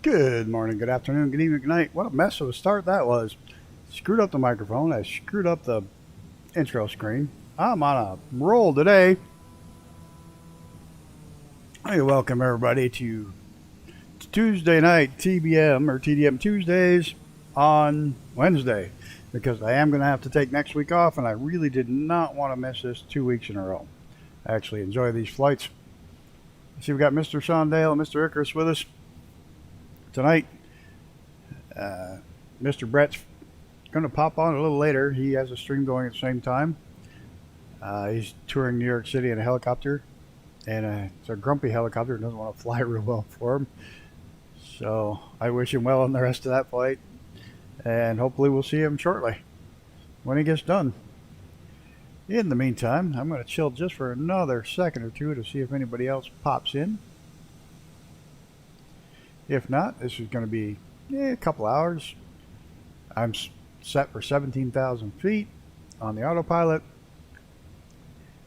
Good morning, good afternoon, good evening, good night. What a mess of a start that was. Screwed up the microphone. I screwed up the intro screen. I'm on a roll today. Hey, welcome everybody to Tuesday night TBM or TDM Tuesdays on Wednesday because I am going to have to take next week off and I really did not want to miss this 2 weeks in a row. I actually enjoy these flights. See, we got Mr. Sean Dale and Mr. Icarus with us tonight. Mr. Brett's going to pop on a little later. He has a stream going at the same time. He's touring New York City in a helicopter, and it's a grumpy helicopter. It doesn't want to fly real well for him. So I wish him well on the rest of that flight, and hopefully we'll see him shortly when he gets done. In the meantime, I'm going to chill just for another second or two to see if anybody else pops in. If not, this is going to be a couple hours. I'm set for 17,000 feet on the autopilot.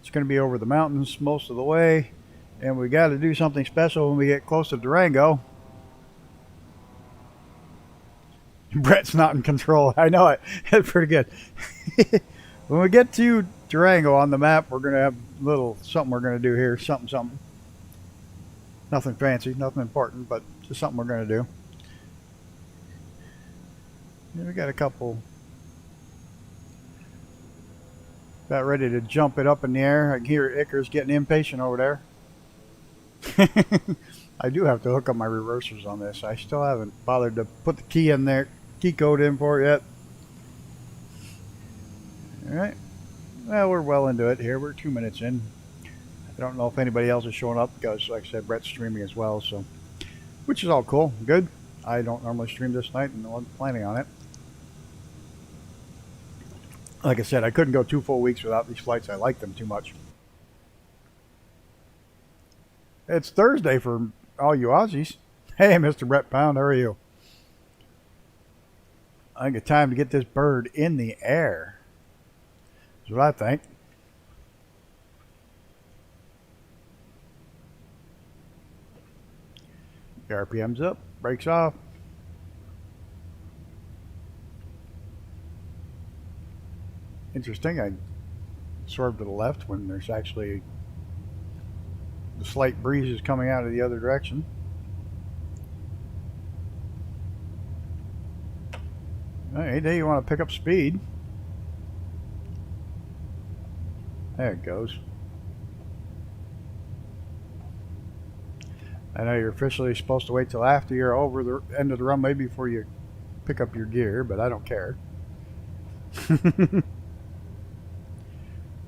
It's going to be over the mountains most of the way, and we got to do something special when we get close to Durango. Brett's not in control. I know it. That's pretty good. When we get to Durango on the map, we're going to have a little something we're going to do here. Something. Nothing fancy, nothing important, but just something we're going to do. Yeah, we got a couple about ready to jump it up in the air. I can hear Icarus getting impatient over there. I do have to hook up my reversers on this. I still haven't bothered to put the key in there, key code in for it yet. Alright. Well, we're well into it here. We're 2 minutes in. I don't know if anybody else is showing up because, like I said, Brett's streaming as well, so which is all cool. Good. I don't normally stream this night and I wasn't planning on it. Like I said, I couldn't go 2 full weeks without these flights. I like them too much. It's Thursday for all you Aussies. Hey, Mr. Brett Pound, how are you? I think it's time to get this bird in the air. That's what I think. The RPM's up, brakes off. Interesting, I swerved to the left when there's actually the slight breeze is coming out of the other direction. Any day you want to pick up speed. There it goes. I know you're officially supposed to wait till after you're over the end of the runway before you pick up your gear, but I don't care.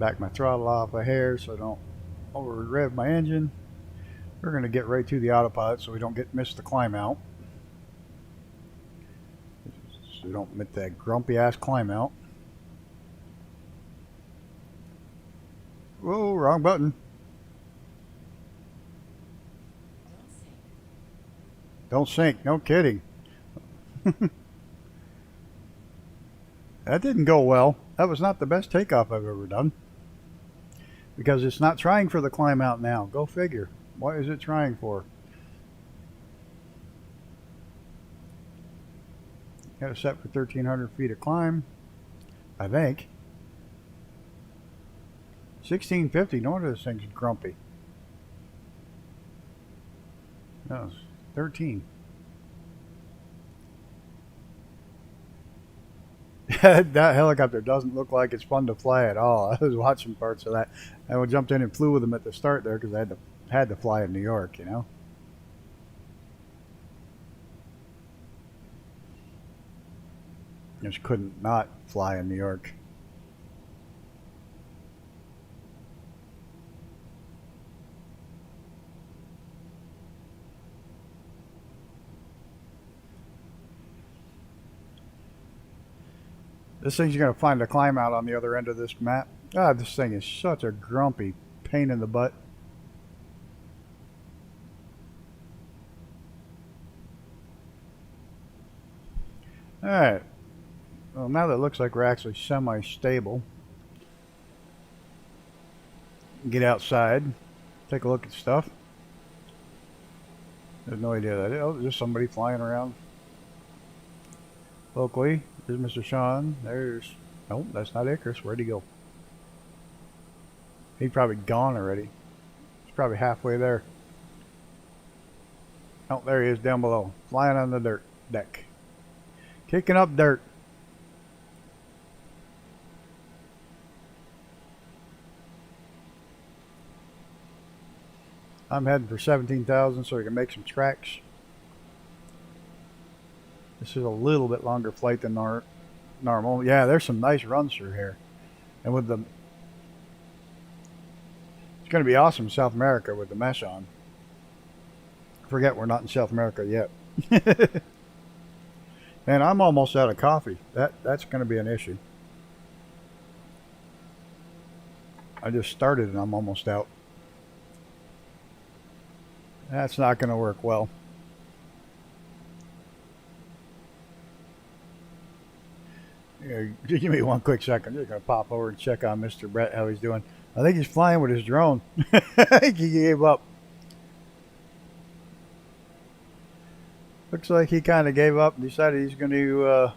Back my throttle off a hair so I don't over rev my engine. We're going to get right to the autopilot so we don't miss the climb out. So we don't miss that grumpy ass climb out. Whoa, wrong button. Don't sink, no kidding. That didn't go well. That was not the best takeoff I've ever done. Because it's not trying for the climb out now. Go figure. What is it trying for? Got it set for 1,300 feet of climb, I think. 1650. No wonder this thing's grumpy. No, it's 13. That helicopter doesn't look like it's fun to fly at all. I was watching parts of that. I jumped in and flew with them at the start there because I had to fly in New York, you know. Just couldn't not fly in New York. This thing's going to find a climb out on the other end of this map. Ah, this thing is such a grumpy pain in the butt. Alright. Well, now that it looks like we're actually semi-stable, get outside, take a look at stuff. There's no idea that. Oh, there's somebody flying around locally. There's Mr. Sean. There's. Nope, that's not Icarus. Where'd he go? He's probably gone already. He's probably halfway there. Oh, there he is down below. Flying on the dirt deck. Kicking up dirt. I'm heading for 17,000 so we can make some tracks. This is a little bit longer flight than normal. Yeah, there's some nice runs through here. And with the... It's going to be awesome in South America with the mesh on. Forget we're not in South America yet. And I'm almost out of coffee. That's going to be an issue. I just started and I'm almost out. That's not going to work well. Yeah, give me one quick second. I'm just going to pop over and check on Mr. Brett, how he's doing. I think he's flying with his drone. I think he gave up. Looks like he kind of gave up and decided he's going to...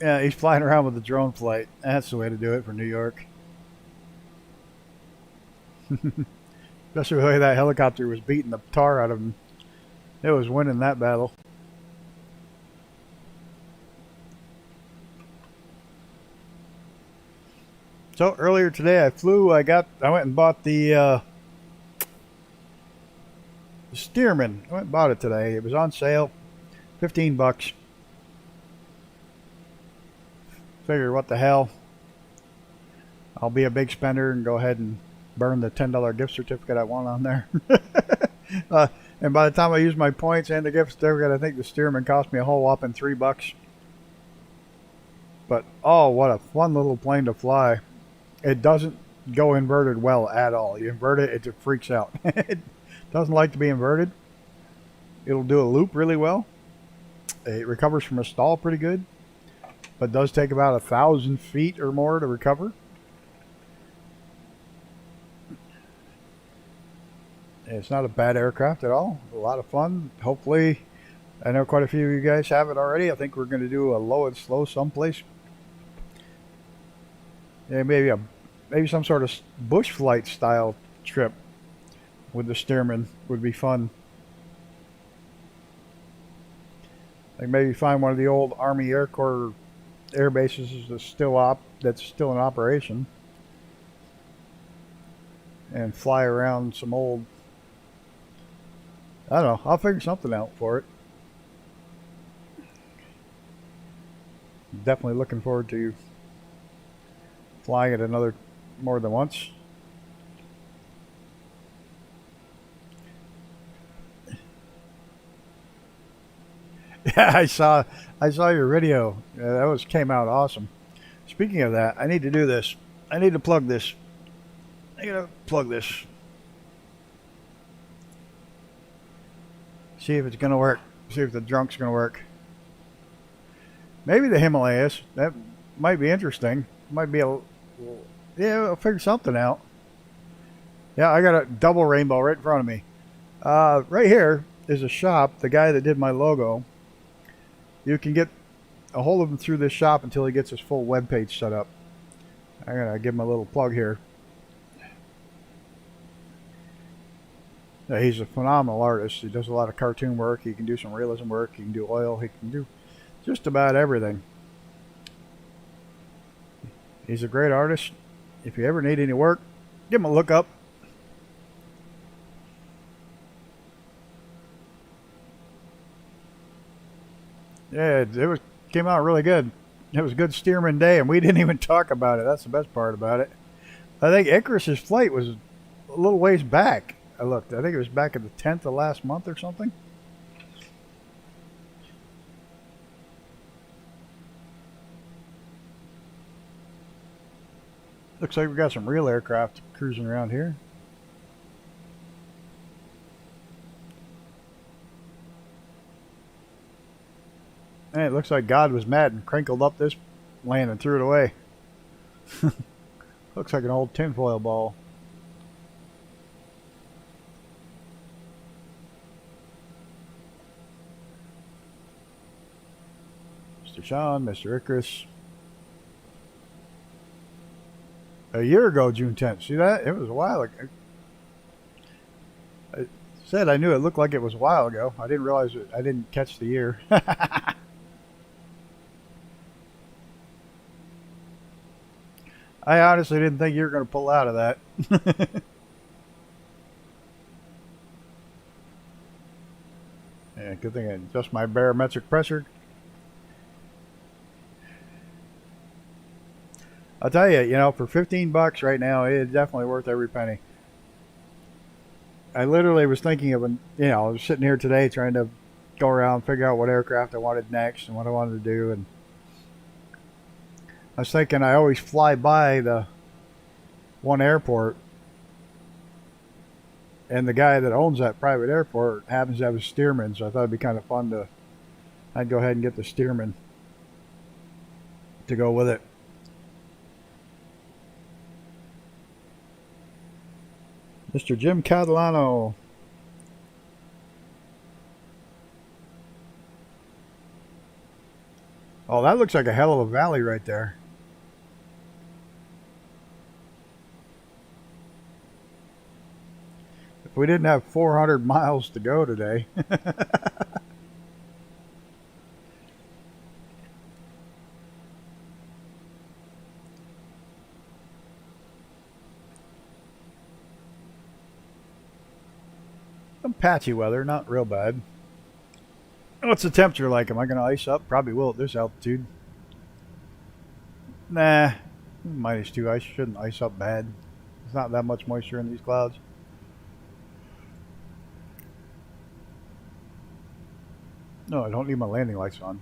yeah, he's flying around with a drone flight. That's the way to do it for New York. Especially the way that helicopter was beating the tar out of him. It was winning that battle. So earlier today I flew. I went and bought the Stearman. I went and bought it today. It was on sale, $15. Figured what the hell. I'll be a big spender and go ahead and burn the $10 gift certificate I want on there. And by the time I use my points and the gift certificate, I think the Stearman cost me a whole whopping $3. But oh, what a fun little plane to fly. It doesn't go inverted well at all. You invert it, it just freaks out. It doesn't like to be inverted. It'll do a loop really well. It recovers from a stall pretty good, but does take about 1,000 feet or more to recover. It's not a bad aircraft at all. A lot of fun. Hopefully, I know quite a few of you guys have it already. I think we're going to do a low and slow someplace. Yeah, maybe some sort of bush flight style trip with the Stearman would be fun. Like maybe find one of the old Army Air Corps air bases that's still in operation, and fly around some old. I don't know. I'll figure something out for it. Definitely looking forward to flying it more than once. Yeah, I saw your video. That came out awesome. Speaking of that, I need to do this. I need to plug this. I gotta plug this. See if it's gonna work. See if the drunk's gonna work. Maybe the Himalayas. That might be interesting. Might be yeah, I'll figure something out. Yeah, I got a double rainbow right in front of me. Right here is a shop. The guy that did my logo. You can get a hold of him through this shop until he gets his full web page set up. I'm gonna give him a little plug here. Yeah, he's a phenomenal artist. He does a lot of cartoon work. He can do some realism work. He can do oil. He can do just about everything. He's a great artist. If you ever need any work, give him a look up. Yeah, came out really good. It was a good Stearman day, and we didn't even talk about it. That's the best part about it. I think Icarus's flight was a little ways back. I looked. I think it was back at the 10th of last month or something. Looks like we got some real aircraft cruising around here. And it looks like God was mad and crinkled up this land and threw it away. Looks like an old tinfoil ball. Mr. Sean, Mr. Icarus. A year ago, June 10th. See that? It was a while ago. I said I knew it looked like it was a while ago. I didn't realize it. I didn't catch the year. I honestly didn't think you were going to pull out of that. Yeah, good thing I adjust my barometric pressure. I'll tell you, for $15 right now, it's definitely worth every penny. I literally was thinking of, I was sitting here today trying to go around, figure out what aircraft I wanted next and what I wanted to do, and I was thinking I always fly by the one airport, and the guy that owns that private airport happens to have a Stearman, so I thought it'd be kind of fun I'd go ahead and get the Stearman to go with it. Mr. Jim Catalano. Oh, that looks like a hell of a valley right there. If we didn't have 400 miles to go today. Some patchy weather, not real bad. What's the temperature like? Am I going to ice up? Probably will at this altitude. Nah, -2. I shouldn't ice up bad. There's not that much moisture in these clouds. No, I don't need my landing lights on.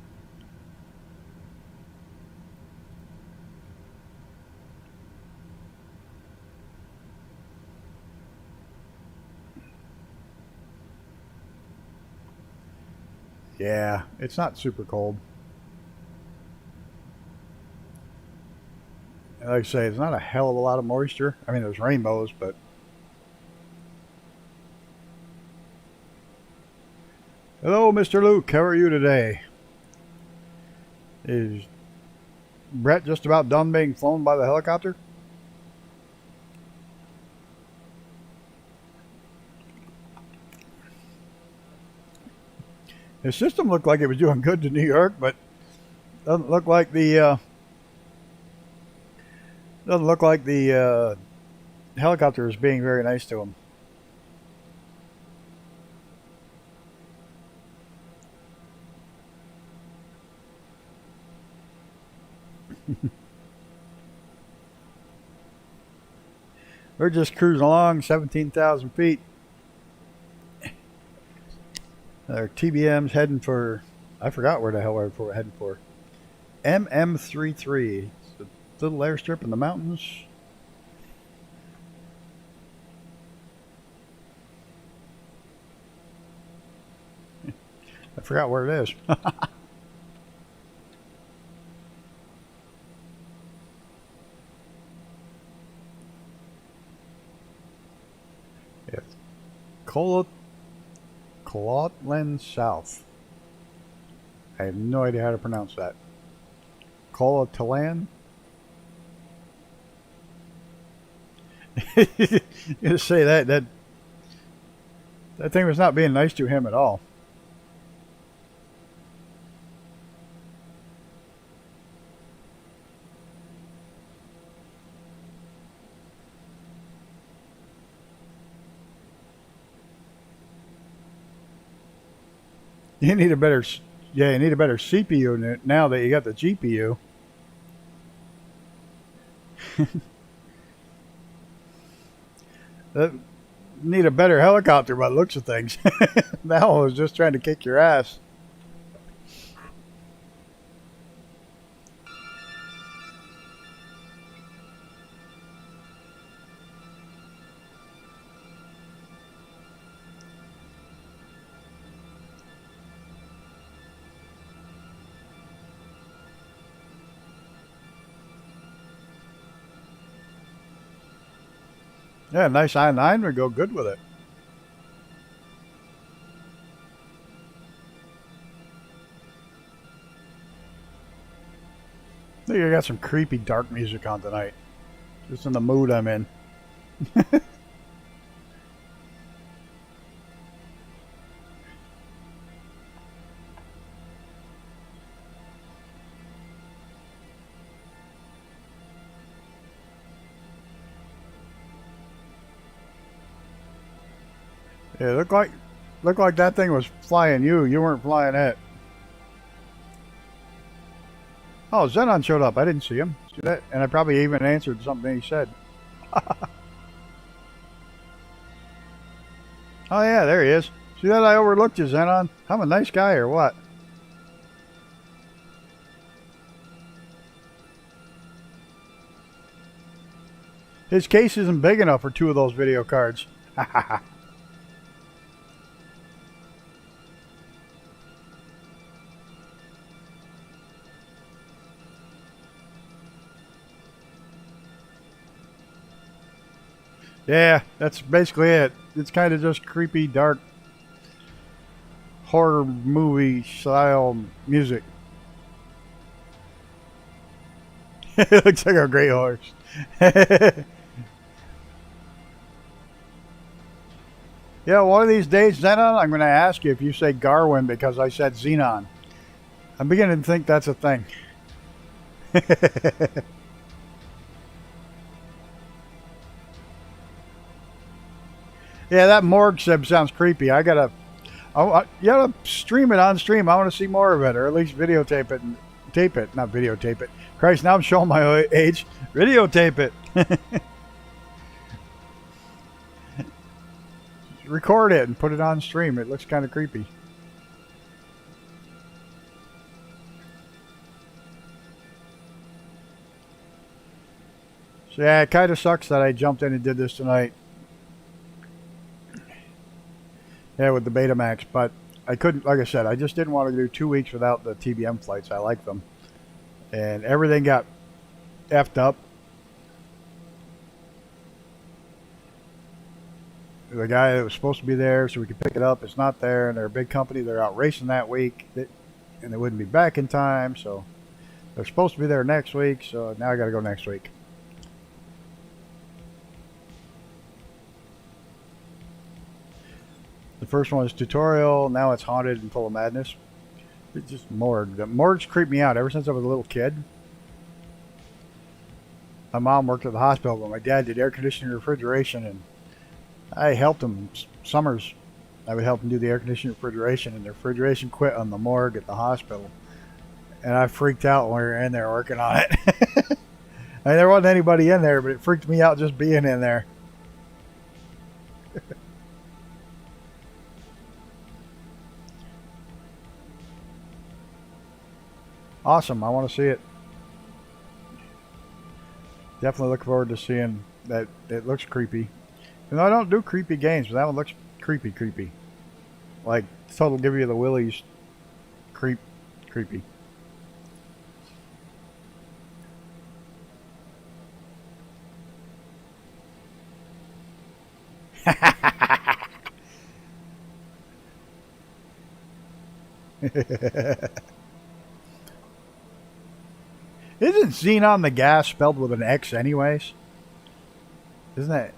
Yeah, it's not super cold. And like I say, it's not a hell of a lot of moisture. I mean, there's rainbows, but... Hello, Mr. Luke. How are you today? Is Brett just about done being flown by the helicopter? His system looked like it was doing good to New York, but doesn't look like the helicopter is being very nice to him. We're just cruising along, 17,000 feet. Our TBM's heading for, I forgot where the hell we're heading for. MM33. It's a little airstrip in the mountains. I forgot where it is. Yes. Colotland South. I have no idea how to pronounce that. Colotland? You just say that thing was not being nice to him at all. You need a better, you need a better CPU now that you got the GPU. Need a better helicopter by the looks of things. That one was just trying to kick your ass. Yeah, nice I-9 would go good with it. think I got some creepy dark music on tonight. Just in the mood I'm in. Yeah, looked like that thing was flying you. You weren't flying it. Oh, Xenon showed up. I didn't see him. See that? And I probably even answered something he said. Oh yeah, there he is. See that? I overlooked you, Xenon. I'm a nice guy or what? His case isn't big enough for 2 of those video cards. Yeah, that's basically it. It's kind of just creepy, dark, horror movie style music. It looks like a great horse. Yeah, one of these days, Xenon, I'm going to ask you if you say Garwin because I said Xenon. I'm beginning to think that's a thing. Yeah, that morgue sib sounds creepy. You gotta stream it on stream. I want to see more of it, or at least videotape it and tape it. Not videotape it. Christ, now I'm showing my age. Videotape it. Record it and put it on stream. It looks kind of creepy. So yeah, it kind of sucks that I jumped in and did this tonight. Yeah, with the Betamax, but I couldn't, like I said, I just didn't want to do 2 weeks without the TBM flights. I like them. And everything got effed up. The guy that was supposed to be there so we could pick it up is not there, and they're a big company. They're out racing that week, and they wouldn't be back in time, so they're supposed to be there next week, so now I got to go next week. The first one was tutorial. Now it's haunted and full of madness. It's just morgue. The morgues creep me out ever since I was a little kid. My mom worked at the hospital, but my dad did air conditioning and refrigeration, and I helped him summers. I would help him do the air conditioning and refrigeration, and the refrigeration quit on the morgue at the hospital. And I freaked out when we were in there working on it. I mean, there wasn't anybody in there, but it freaked me out just being in there. Awesome. I want to see it. Definitely look forward to seeing that. It looks creepy. You know, I don't do creepy games, but that one looks creepy. Like, total give you the willies. Creepy. Isn't xenon the gas spelled with an X anyways? Isn't that?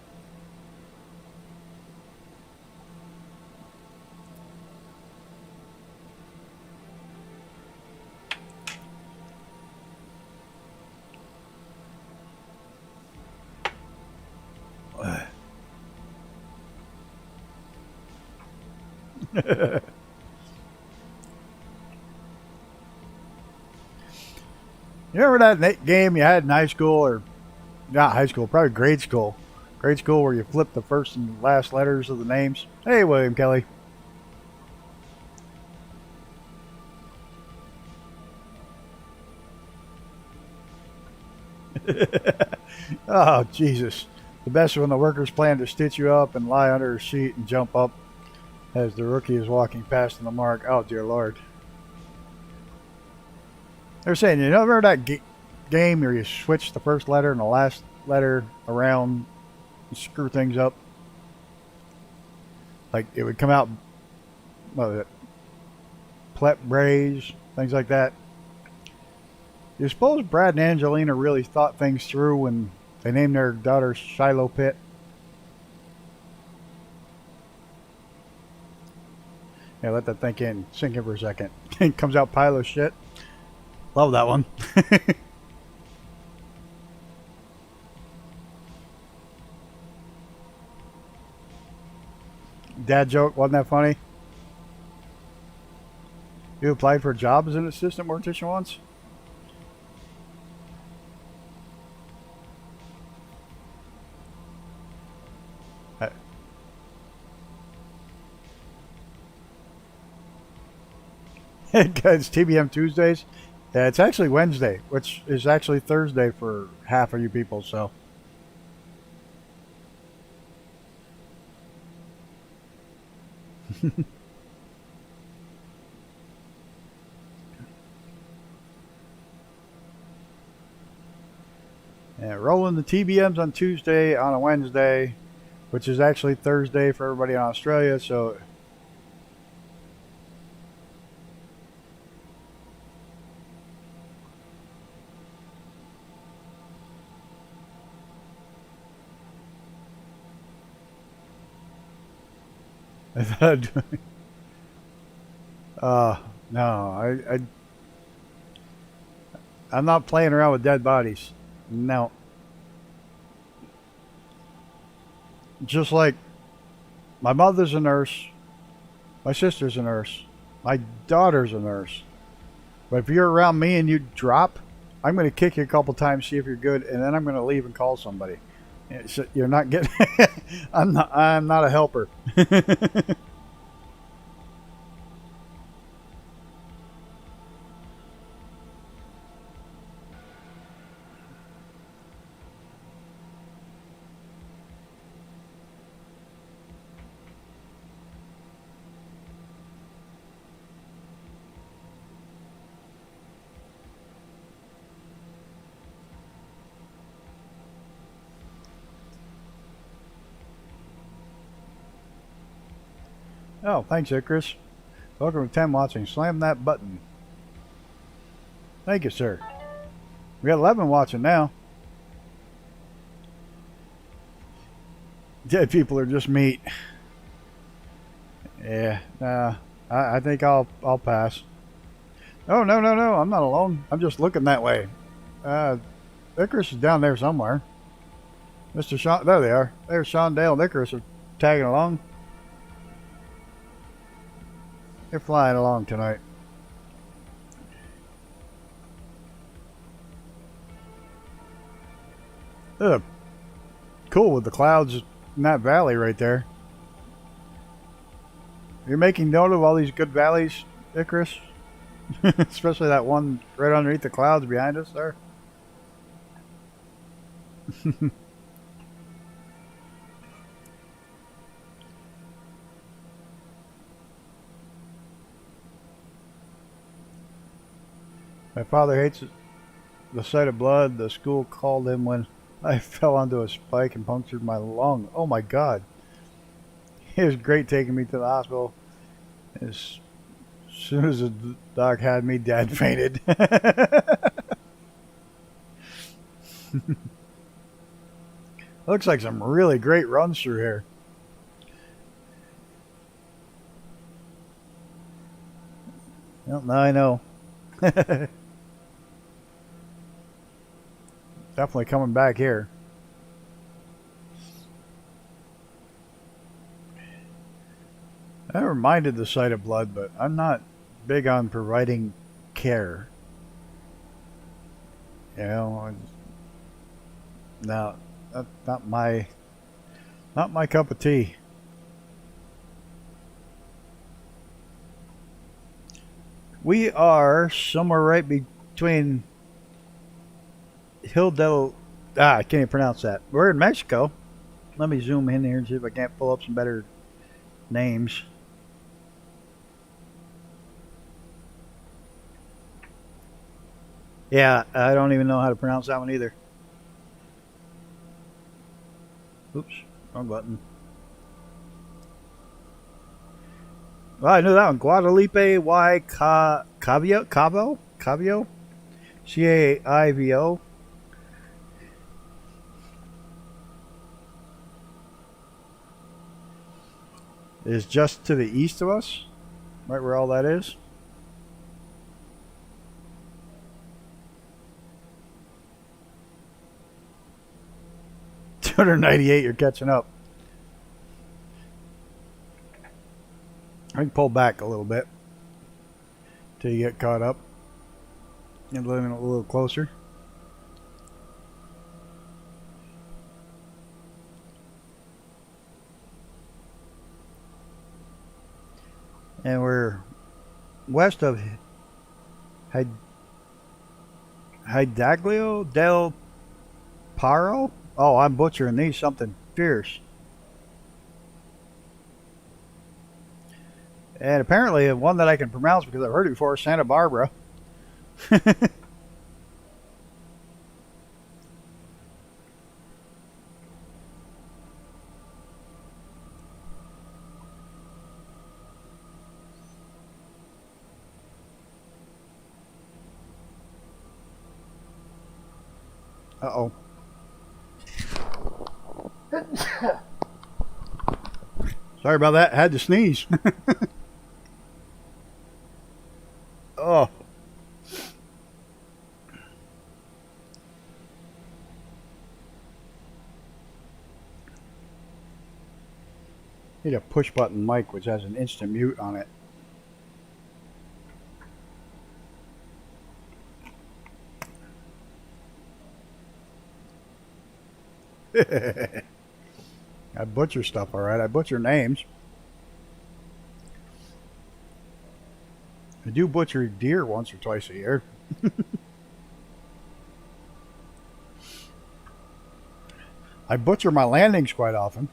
You remember that game you had in high school, or not high school, probably grade school? Grade school where you flip the first and last letters of the names. Hey, William Kelly. Oh, Jesus. The best when the workers plan to stitch you up and lie under a sheet and jump up as the rookie is walking past in the mark. Oh, dear Lord. They're saying, you know, remember that game where you switch the first letter and the last letter around and screw things up? Like, it would come out, what was it? Plet braise, things like that. You suppose Brad and Angelina really thought things through when they named their daughter Shiloh Pitt? Yeah, let that sink in for a second. Comes out pile of shit. Love that one. Dad joke, wasn't that funny? You applied for a job as an assistant mortician once? It's TBM Tuesdays. Yeah, it's actually Wednesday, which is actually Thursday for half of you people, so. Yeah, rolling the TBMs on Tuesday on a Wednesday, which is actually Thursday for everybody in Australia, so. No, I'm not playing around with dead bodies. No. Just like my mother's a nurse, my sister's a nurse, my daughter's a nurse. But if you're around me and you drop, I'm going to kick you a couple times, see if you're good, and then I'm going to leave and call somebody. You're not getting. I'm not a helper. Oh, thanks, Icarus. Welcome to 10 watching. Slam that button. Thank you, sir. We got 11 watching now. Dead people are just meat. Yeah, I think I'll pass. Oh, no, I'm not alone. I'm just looking that way. Icarus is down there somewhere. Mr. Sean, there they are. There's Sean Dale and Icarus are tagging along. They're flying along tonight. Cool with the clouds in that valley right there. You're making note of all these good valleys, Icarus? Especially that one right underneath the clouds behind us there. My father hates the sight of blood. The school called him when I fell onto a spike and punctured my lung. Oh my God. It was great taking me to the hospital. As soon as the doc had me, Dad fainted. Looks like some really great runs through here. Well, now I know. Definitely coming back here. I never minded the sight of blood, but I'm not big on providing care. You know, no, that's not my cup of tea. We are somewhere right between Hildel. I can't even pronounce that. We're in Mexico. Let me zoom in here and see if I can't pull up some better names. Yeah, I don't even know how to pronounce that one either. Oops, wrong button. Well, I knew that one. Guadalupe Y. Cavio? CAIVO. Is just to the east of us, right where all that is. $298, you're catching up. I can pull back a little bit till you get caught up and a little closer. And we're west of Hidaglio del Paro. Oh, I'm butchering these. Something fierce. And apparently one that I can pronounce because I've heard it before, Santa Barbara. Uh-oh. Sorry about that. Had to sneeze. Oh. Need a push button mic which has an instant mute on it. I butcher stuff, alright. I butcher names. I do butcher deer once or twice a year. I butcher my landings quite often.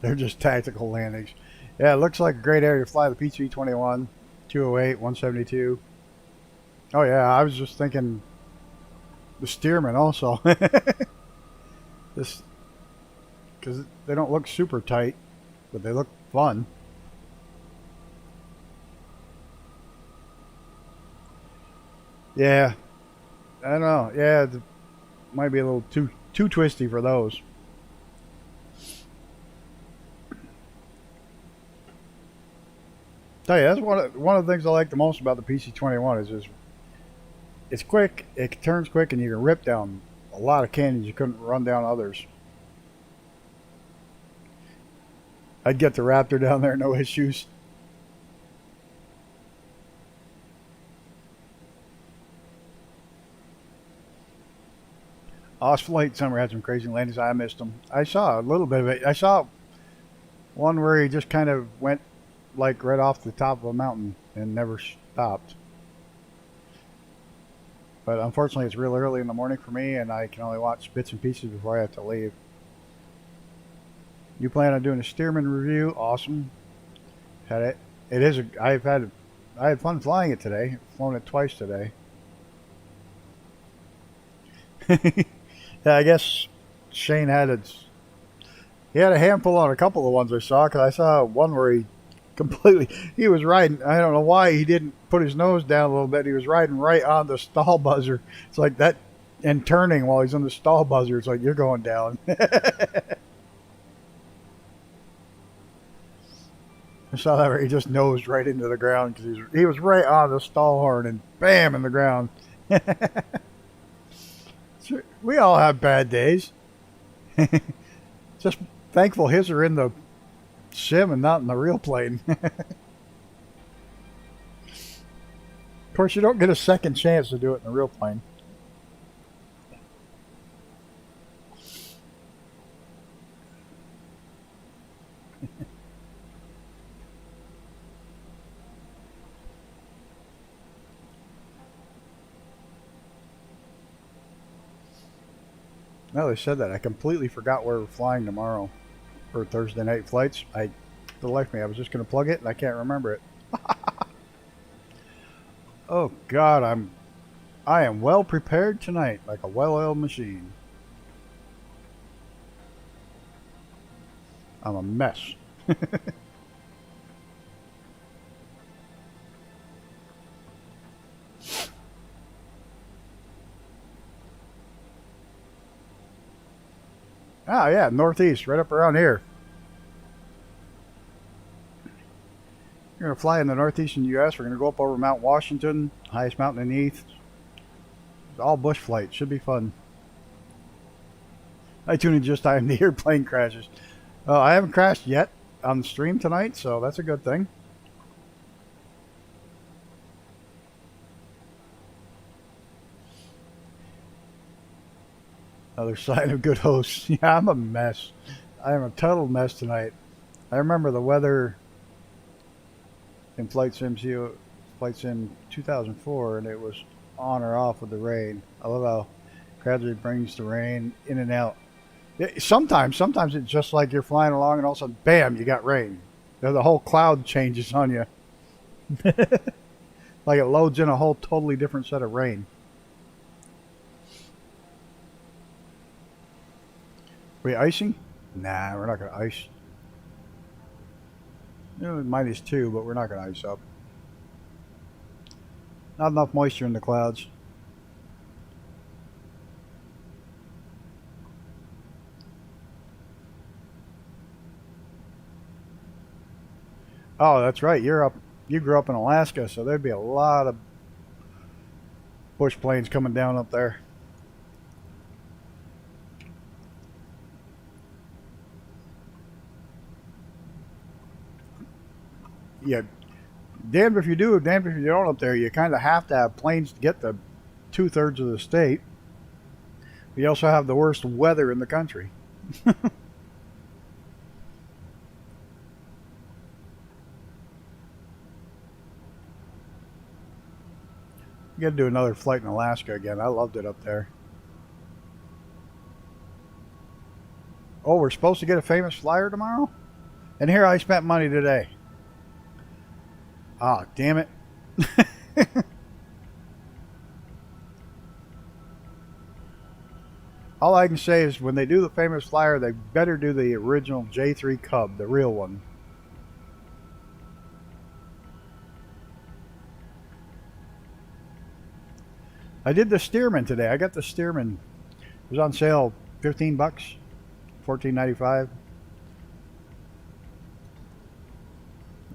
They're just tactical landings. Yeah, it looks like a great area to fly the PC-21, 208, 172. Oh yeah, I was just thinking the Stearman also. This, because they don't look super tight, but they look fun. Yeah, I don't know. Yeah, it might be a little too twisty for those. Tell you, that's one of the things I like the most about the PC-21 is just it's quick, it turns quick, and you can rip down a lot of canyons you couldn't run down others. I'd get the Raptor down there, no issues. Osflight Summer had some crazy landings. I missed them. I saw a little bit of it. I saw one where he just kind of went like right off the top of a mountain and never stopped. But unfortunately, it's real early in the morning for me, and I can only watch bits and pieces before I have to leave. You plan on doing a Stearman review? Awesome. Had it. It is. I had fun flying it today. I've flown it twice today. Yeah, I guess Shane had its. He had a handful on a couple of ones I saw, because I saw one where he was riding. I don't know why he didn't put his nose down a little bit. He was riding right on the stall buzzer. It's like that, and turning while he's on the stall buzzer. It's like, you're going down. I saw that where he just nosed right into the ground because he was right on the stall horn and bam in the ground. We all have bad days. Just thankful his are in the sim and not in the real plane. Of course, you don't get a second chance to do it in the real plane. Now they said that, I completely forgot where we're flying tomorrow. or Thursday night flights. The life of me, I was just going to plug it and I can't remember it. Oh God, I am well prepared tonight, like a well-oiled machine. I'm a mess. Ah, yeah, northeast, right up around here. We're going to fly in the northeastern U.S. We're going to go up over Mount Washington, highest mountain in the east. It's all bush flight. Should be fun. I tuned in just time to hear plane crashes. I haven't crashed yet on the stream tonight, so that's a good thing. Other sign of good hosts. Yeah, I'm a mess. I am a total mess tonight. I remember the weather in Flight Sim 2004, and it was on or off with the rain. I love how gradually brings the rain in and out. Sometimes it's just like you're flying along and all of a sudden, bam, you got rain. The whole cloud changes on you. Like it loads in a whole totally different set of rain. We icing? Nah, we're not going to ice. -2, but we're not going to ice up. Not enough moisture in the clouds. Oh, that's right. You grew up in Alaska, so there'd be a lot of bush planes coming down up there. Yeah, damned if you do, damned if you don't up there. You kind of have to have planes to get to 2/3 of the state. We also have the worst weather in the country. You got to do another flight in Alaska again. I loved it up there. Oh, we're supposed to get a famous flyer tomorrow? And here I spent money today. Ah, damn it. All I can say is when they do the famous flyer, they better do the original J3 Cub, the real one. I did the Stearman today. I got the Stearman. It was on sale, $15, $14.95.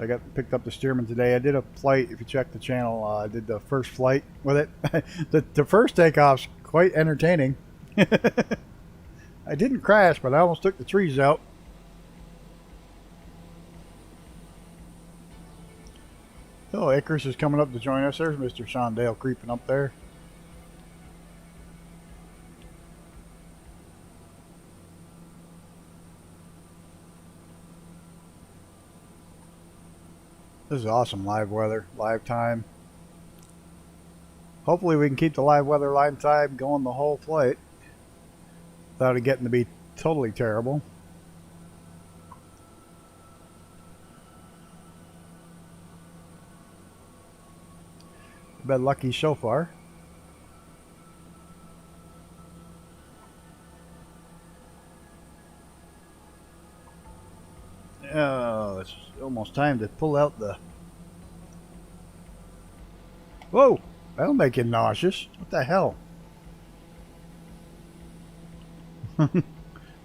I picked up the Stearman today. I did a flight. If you check the channel, I did the first flight with it. the first takeoff's quite entertaining. I didn't crash, but I almost took the trees out. Oh, Icarus is coming up to join us. There's Mr. Shondale creeping up there. This is awesome live weather, live time. Hopefully we can keep the live weather live time going the whole flight without it getting to be totally terrible. Been lucky so far. Oh, it's almost time to pull out the... Whoa! That'll make you nauseous. What the hell?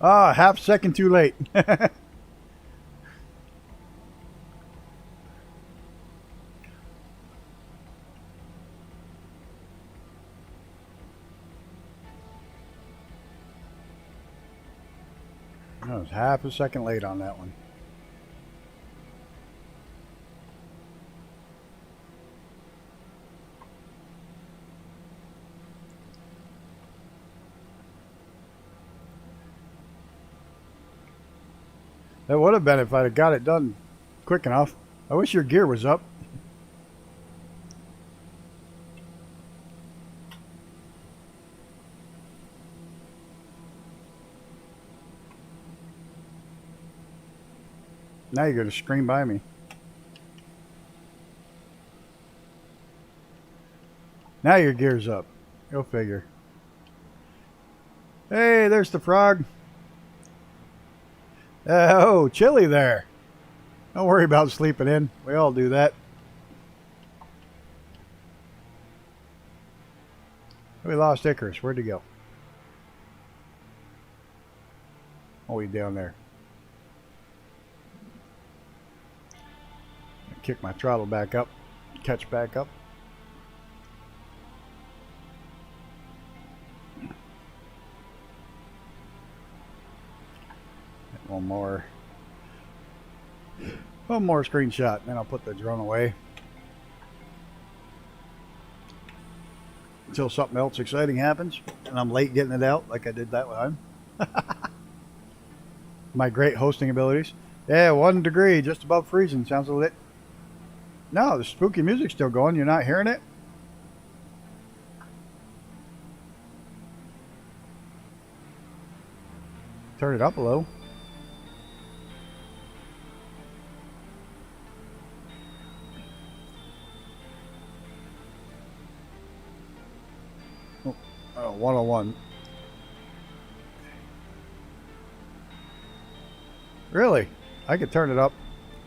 Ah, half second too late. I was half a second late on that one. That would have been if I'd have got it done quick enough. I wish your gear was up. Now you're going to scream by me. Now your gear's up. Go figure. Hey, there's the frog. Oh, chilly there. Don't worry about sleeping in. We all do that. We lost Icarus. Where'd he go? Oh, he's down there. Kick my throttle back up. Catch back up. One more screenshot, then I'll put the drone away until something else exciting happens and I'm late getting it out like I did that time. My great hosting abilities. Yeah, 1 degree, just above freezing. Sounds a lit. No, the spooky music's still going. You're not hearing it? Turn it up a little. Oh, 101. Really? I could turn it up.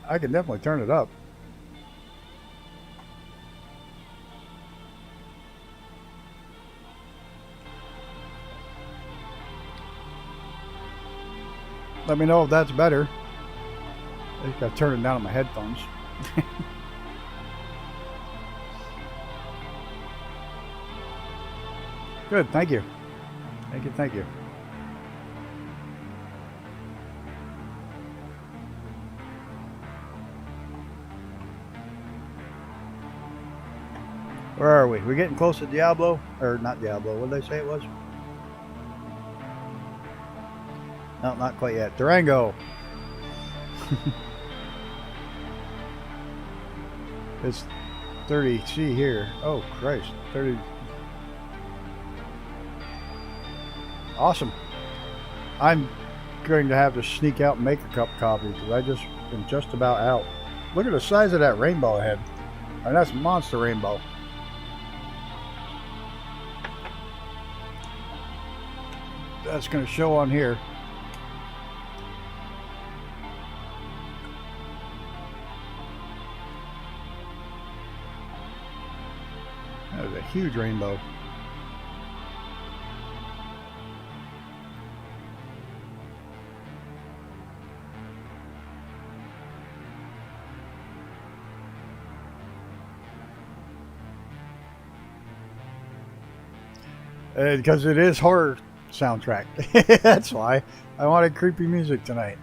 I can definitely turn it up. Let me know if that's better. I think I've turned it down on my headphones. Good, thank you. Thank you, thank you. Where are we? We're getting close to Diablo? Or not Diablo, what did I say it was? No, not quite yet. Durango! It's 30C here. Oh, Christ. 30... Awesome. I'm going to have to sneak out and make a cup of coffee because I just am just about out. Look at the size of that rainbow ahead. And that's a monster rainbow. That's going to show on here. That is a huge rainbow. Because it is horror soundtrack. That's why I wanted creepy music tonight.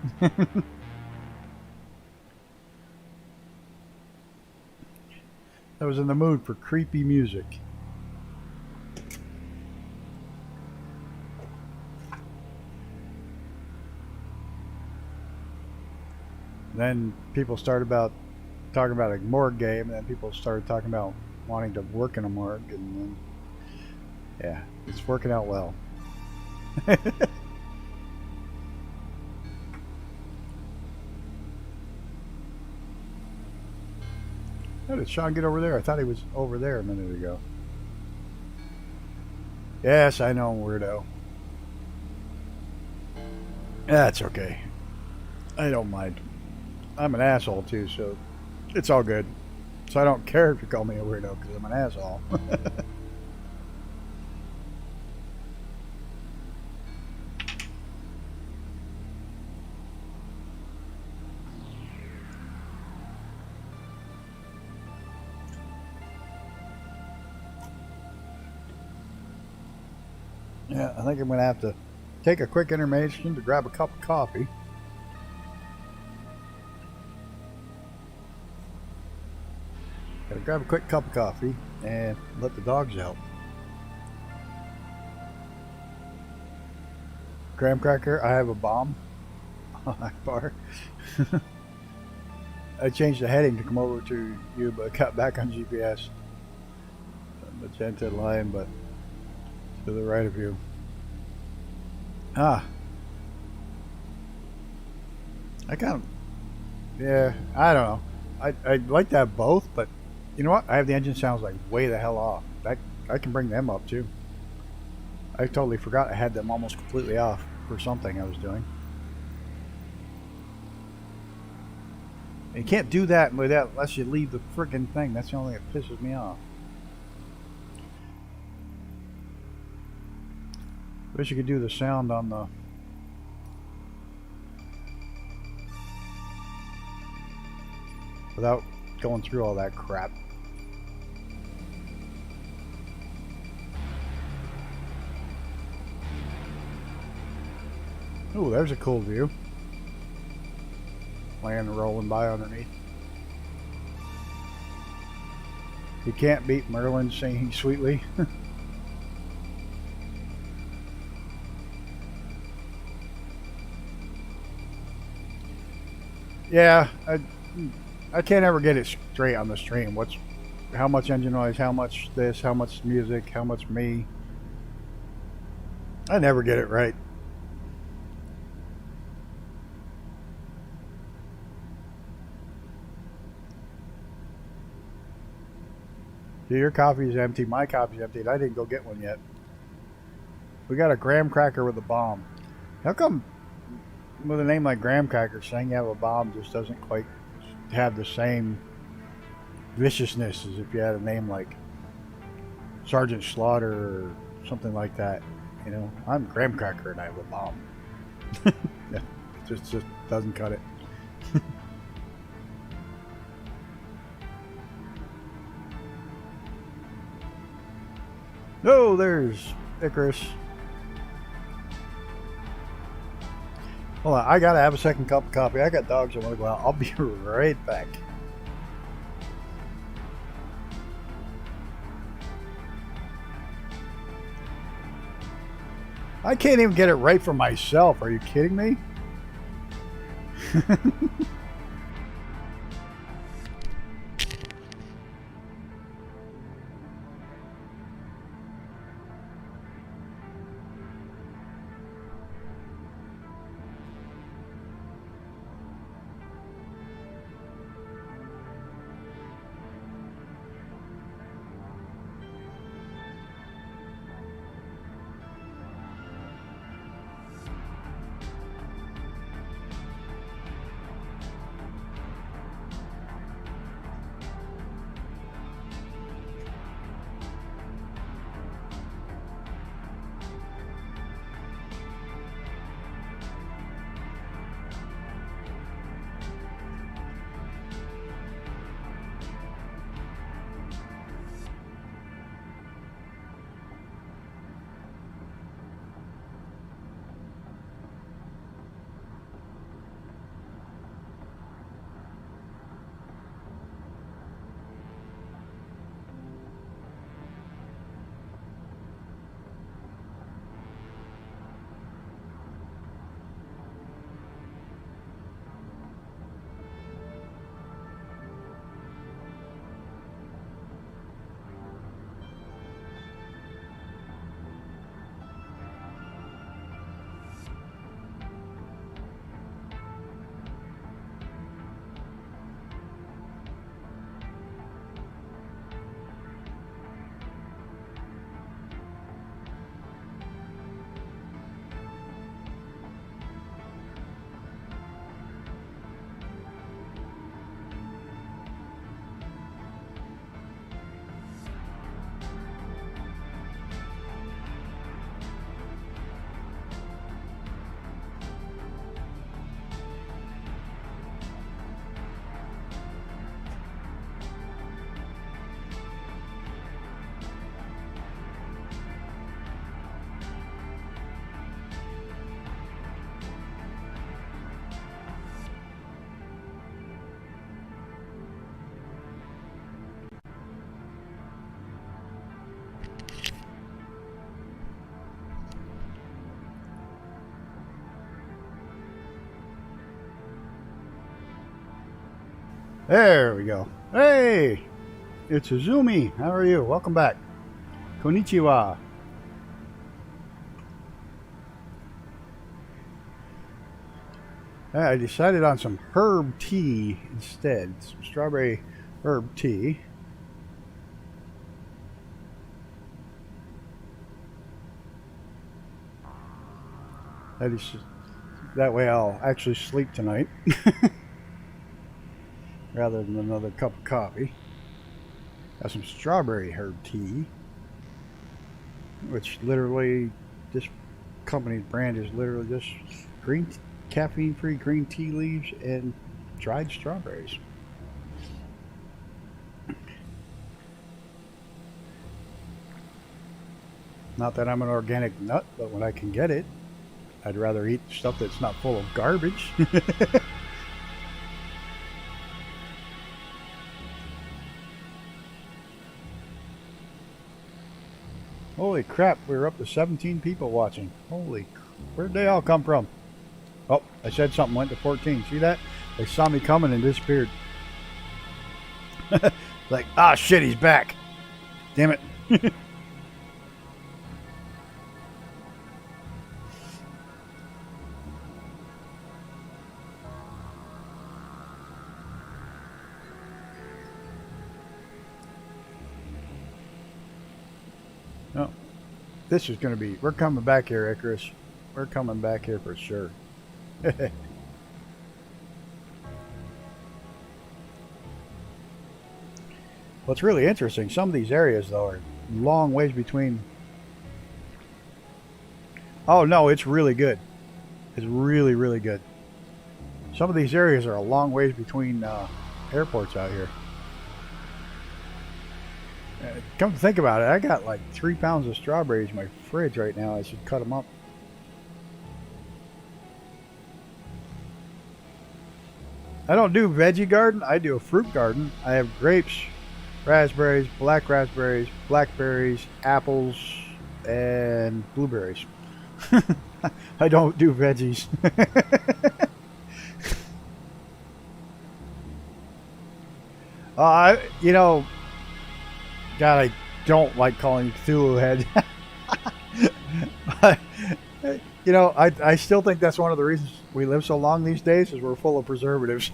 I was in the mood for creepy music. Then people started talking about a morgue game, and then people started talking about wanting to work in a morgue, and then yeah, it's working out well. How did Sean get over there? I thought he was over there a minute ago. Yes, I know I'm a weirdo. That's okay. I don't mind. I'm an asshole too, so it's all good. So I don't care if you call me a weirdo because I'm an asshole. Yeah, I think I'm going to have to take a quick intermission to grab a cup of coffee. Gotta grab a quick cup of coffee and let the dogs out. Graham cracker, I have a bomb on my bar. I changed the heading to come over to you, but got back on GPS. Magenta line, but to the right of you. I Yeah, I don't know. I'd like to have both, but you know what? I have the engine sounds like way the hell off. I can bring them up too. I totally forgot I had them almost completely off for something I was doing. And you can't do that with that unless you leave the friggin' thing. That's the only thing that pisses me off. Wish you could do the sound on the... without going through all that crap. Ooh, there's a cool view. Land rolling by underneath. You can't beat Merlin singing sweetly. Yeah, I can't ever get it straight on the stream. What's how much engine noise, how much this, how much music, how much me. I never get it right. Your coffee's empty. My coffee's empty. I didn't go get one yet. We got a graham cracker with a bomb. How come with a name like graham cracker, saying you have a bomb just doesn't quite have the same viciousness as if you had a name like Sergeant Slaughter or something like that? You know, I'm graham cracker and I have a bomb. Yeah, just doesn't cut it. Oh, there's Icarus. Hold on, I gotta have a second cup of coffee. I got dogs that want to go out. I'll be right back. I can't even get it right for myself. Are you kidding me? There we go. Hey, it's Azumi. How are you? Welcome back. Konnichiwa. I decided on some herb tea instead. Some strawberry herb tea. That way I'll actually sleep tonight rather than another cup of coffee. Got some strawberry herb tea, which literally, this company's brand is literally just caffeine-free green tea leaves and dried strawberries. Not that I'm an organic nut, but when I can get it, I'd rather eat stuff that's not full of garbage. Holy crap, we were up to 17 people watching. Where'd they all come from? Oh, I said something, went to 14. See that? They saw me coming and disappeared. Like, ah, shit, he's back. Damn it. No, this is going to be, we're coming back here, Icarus. We're coming back here for sure. What's really interesting, some of these areas though are long ways between. Oh no, it's really good. It's really, really good. Some of these areas are a long ways between airports out here. Come to think about it, I got like 3 pounds of strawberries in my fridge right now. I should cut them up. I don't do veggie garden, I do a fruit garden. I have grapes, raspberries, blackberries, apples, and blueberries. I don't do veggies. You know, God, I don't like calling Cthulhu head. But, you know, I still think that's one of the reasons we live so long these days, is we're full of preservatives.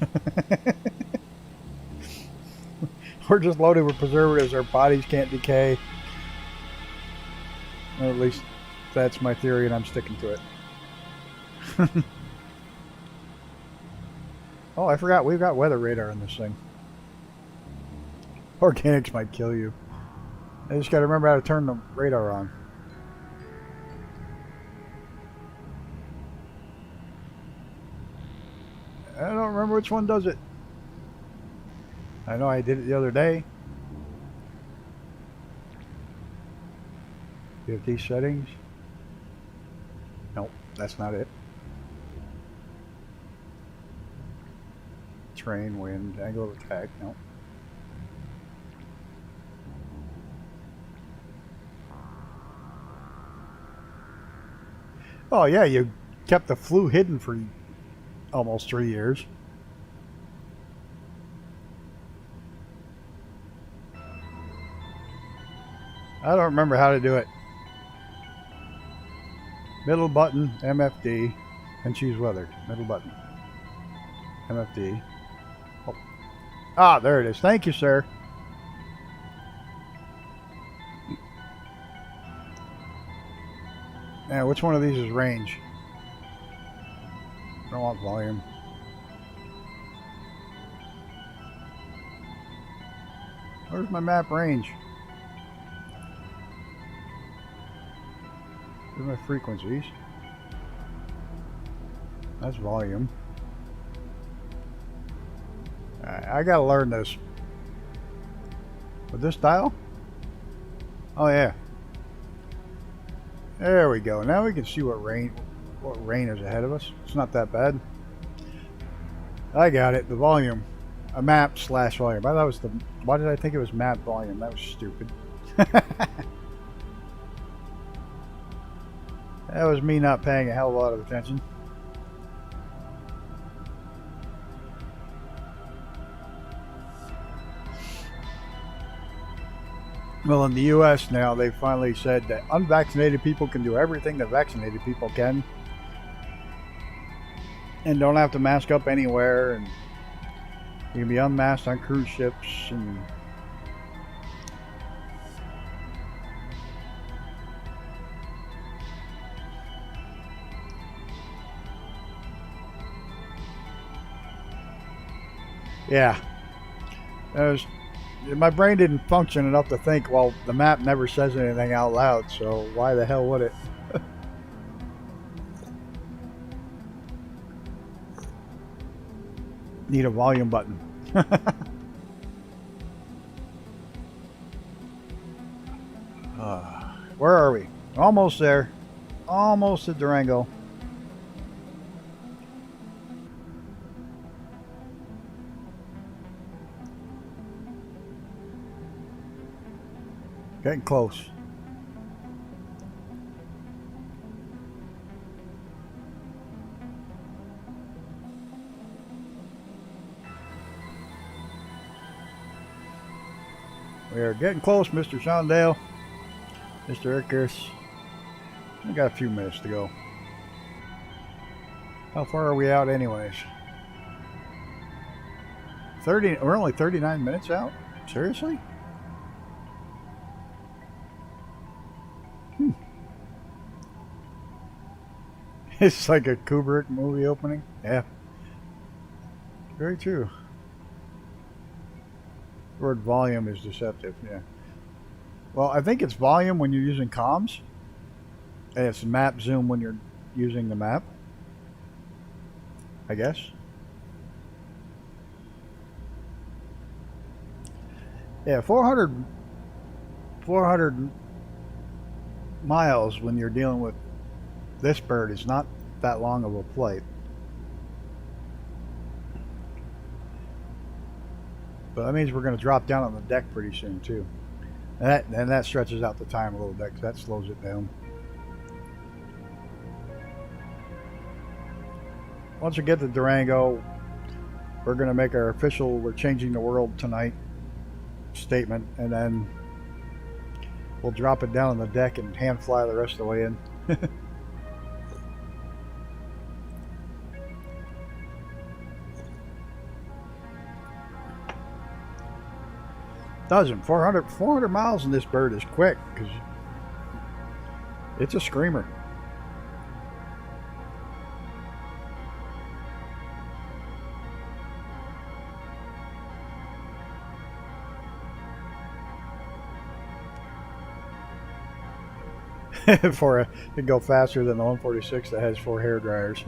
We're just loaded with preservatives. Our bodies can't decay. Or at least that's my theory, and I'm sticking to it. Oh, I forgot. We've got weather radar in this thing. Organics might kill you. I just got to remember how to turn the radar on. I don't remember which one does it. I know I did it the other day. You have these settings? Nope, that's not it. Terrain, wind, angle of attack, nope. Oh yeah, you kept the flu hidden for almost 3 years. I don't remember how to do it. Middle button, MFD, and choose weather. Middle button, MFD. Oh. Ah, there it is. Thank you, sir. Now, which one of these is range? I don't want volume. Where's my map range? Where's my frequencies? That's volume. I gotta learn this. With this dial? Oh yeah. There we go. Now we can see what rain is ahead of us. It's not that bad. I got it. The volume. A map / volume. I thought it was the. Why did I think it was map volume? That was stupid. That was me not paying a hell of a lot of attention. Well, in the U.S. now, they finally said that unvaccinated people can do everything that vaccinated people can. and don't have to mask up anywhere, and you can be unmasked on cruise ships. And yeah, my brain didn't function enough to think, well, the map never says anything out loud, so why the hell would it? Need a volume button. Where are we? Almost there. Almost at Durango. Getting close. We are getting close, Mr. Shondale. Mr. Icarus. We got a few minutes to go. How far are we out anyways? 30. We're only 39 minutes out? Seriously? It's like a Kubrick movie opening. Yeah. Very true. The word volume is deceptive, yeah. Well, I think it's volume when you're using comms. And it's map zoom when you're using the map. I guess. Yeah, 400 miles when you're dealing with this bird is not that long of a flight. But that means we're going to drop down on the deck pretty soon too. And that stretches out the time a little bit because that slows it down. Once we get to Durango, we're going to make our official "we're changing the world tonight" statement, and then we'll drop it down on the deck and hand fly the rest of the way in. Doesn't 400 miles in this bird is quick because it's a screamer. For it can go faster than the 146 that has 4 hair dryers.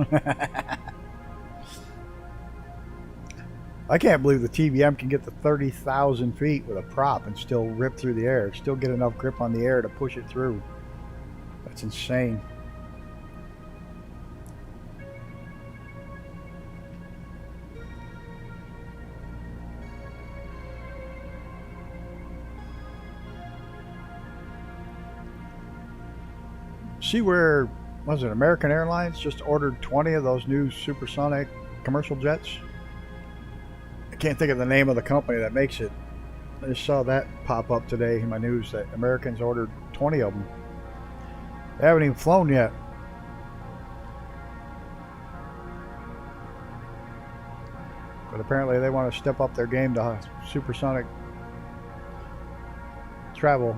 I can't believe the TBM can get to 30,000 feet with a prop and still rip through the air. Still get enough grip on the air to push it through. That's insane. See where, was it American Airlines just ordered 20 of those new supersonic commercial jets? I can't think of the name of the company that makes it. I just saw that pop up today in my news that Americans ordered 20 of them. They haven't even flown yet. But apparently they want to step up their game to supersonic travel.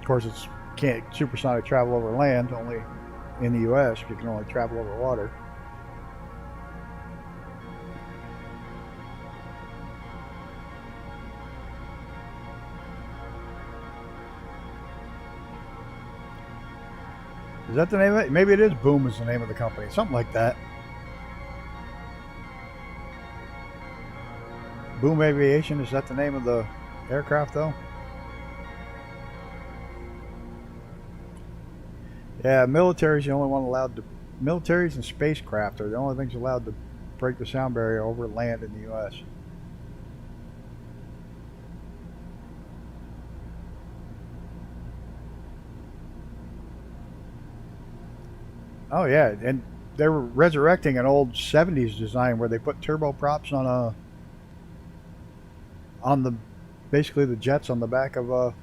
Of course, it's can't supersonic travel over land, only in the US. You can only travel over water. Is that the name of it? Maybe it is Boom is the name of the company. Something like that. Boom Aviation, is that the name of the aircraft though? Yeah, military's the only one allowed to. Militaries and spacecraft are the only things allowed to break the sound barrier over land in the U.S. Oh yeah, and they were resurrecting an old '70s design where they put turboprops on the basically the jets on the back of a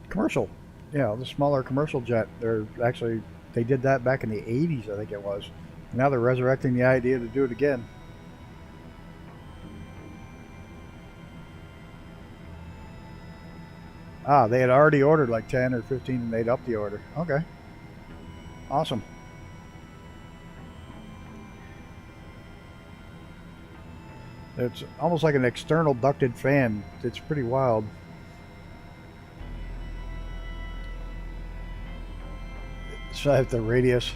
commercial. Yeah, the smaller commercial jet. They're actually they did that back in the 80s, I think it was. Now they're resurrecting the idea to do it again. Ah, they had already ordered like 10 or 15 and they'd up the order. Okay. Awesome. It's almost like an external ducted fan. It's pretty wild. So if the radius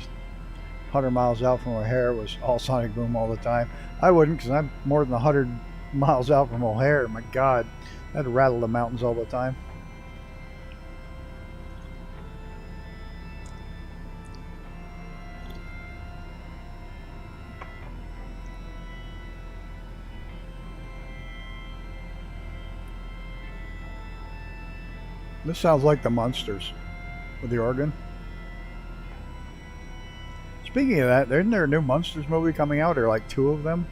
100 miles out from O'Hare was all sonic boom all the time, I wouldn't, because I'm more than 100 miles out from O'Hare. My God, that'd rattle the mountains all the time. This sounds like the Munsters with the organ. Speaking of that, isn't there a new Munsters movie coming out, or like two of them?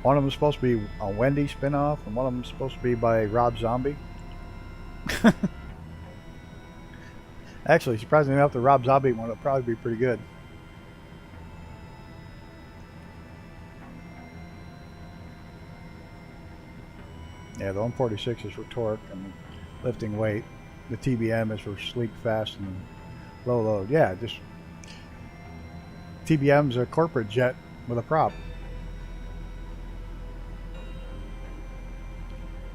One of them is supposed to be a Wendy spinoff, and one of them is supposed to be by Rob Zombie. Actually, surprisingly enough, the Rob Zombie one will probably be pretty good. Yeah, the 146 is for torque and lifting weight. The TBM is for sleek, fast, and low load. Yeah, just TBM's a corporate jet with a prop.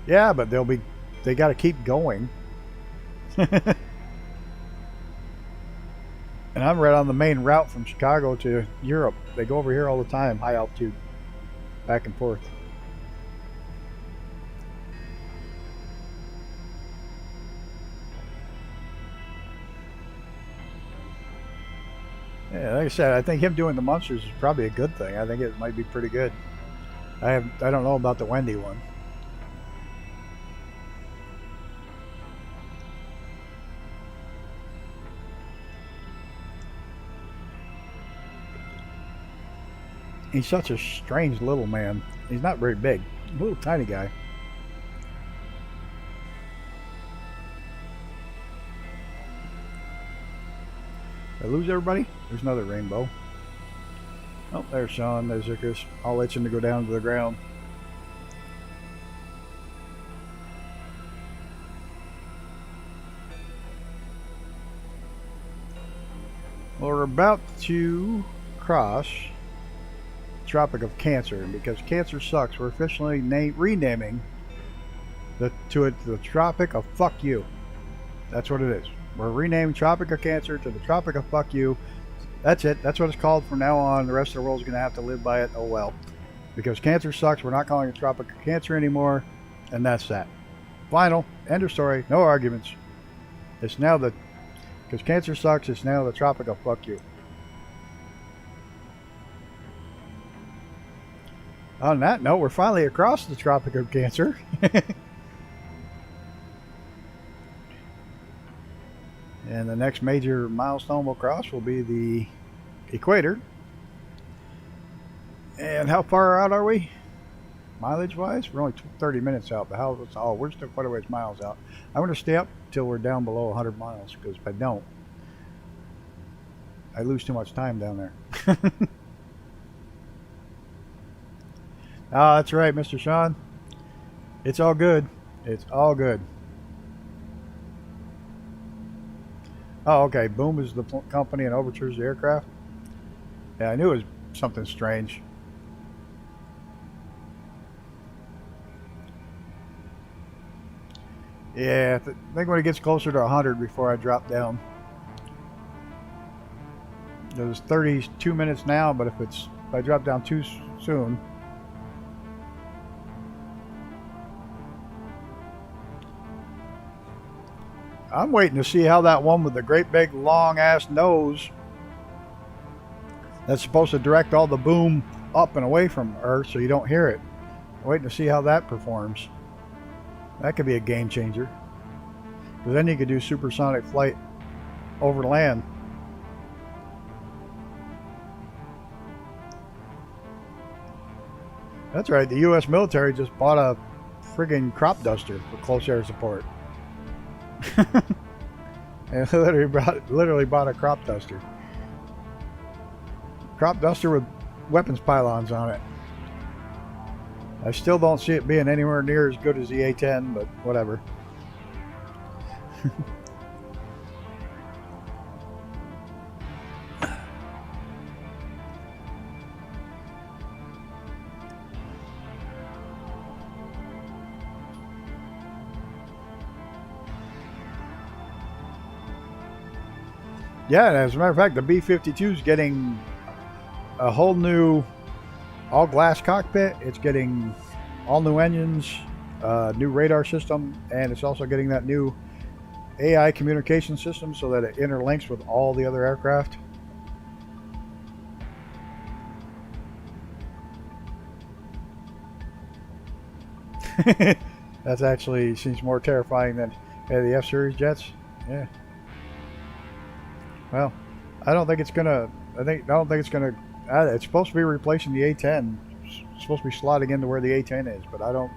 Yeah, but they got to keep going. And I'm right on the main route from Chicago to Europe. They go over here all the time, high altitude, back and forth. Yeah, like I said, I think him doing the Munsters is probably a good thing. I think it might be pretty good. I don't know about the Wendy one. He's such a strange little man. He's not very big. A little tiny guy. Did I lose everybody? There's another rainbow. Oh, there's Sean. There's Icarus. All itching to go down to the ground. Well, we're about to cross the Tropic of Cancer, and because Cancer sucks, we're officially renaming to it the Tropic of Fuck You. That's what it is. We're renaming Tropic of Cancer to the Tropic of Fuck You. That's it. That's what it's called from now on. The rest of the world's going to have to live by it. Oh well. Because Cancer sucks, we're not calling it Tropic of Cancer anymore. And that's that. Final. End of story. No arguments. It's now because Cancer sucks, it's now the Tropic of Fuck You. On that note, we're finally across the Tropic of Cancer. And the next major milestone we'll cross will be the equator. And how far out are we? Mileage wise? We're only 30 minutes out, but we're still quite a ways miles out. I'm going to stay up till we're down below 100 miles, because if I don't, I lose too much time down there. Ah, that's right, Mr. Sean. It's all good. It's all good. Oh, okay. Boom is the company and Overture's the aircraft. Yeah, I knew it was something strange. Yeah, I think when it gets closer to 100 before I drop down. There's 32 minutes now, but if I drop down too soon. I'm waiting to see how that one with the great big long ass nose that's supposed to direct all the boom up and away from Earth so you don't hear it. I'm waiting to see how that performs. That could be a game changer. Because then you could do supersonic flight over land. That's right, the U.S. military just bought a friggin' crop duster for close air support. And literally bought a crop duster. Crop duster with weapons pylons on it. I still don't see it being anywhere near as good as the A10, but whatever. Yeah, and as a matter of fact, the B-52 is getting a whole new all-glass cockpit. It's getting all new engines, new radar system, and it's also getting that new AI communication system so that it interlinks with all the other aircraft. That actually seems more terrifying than the F-Series jets. Yeah. Well, I don't think it's gonna. I don't think it's gonna. It's supposed to be replacing the A10. It's supposed to be slotting into where the A10 is, but I don't.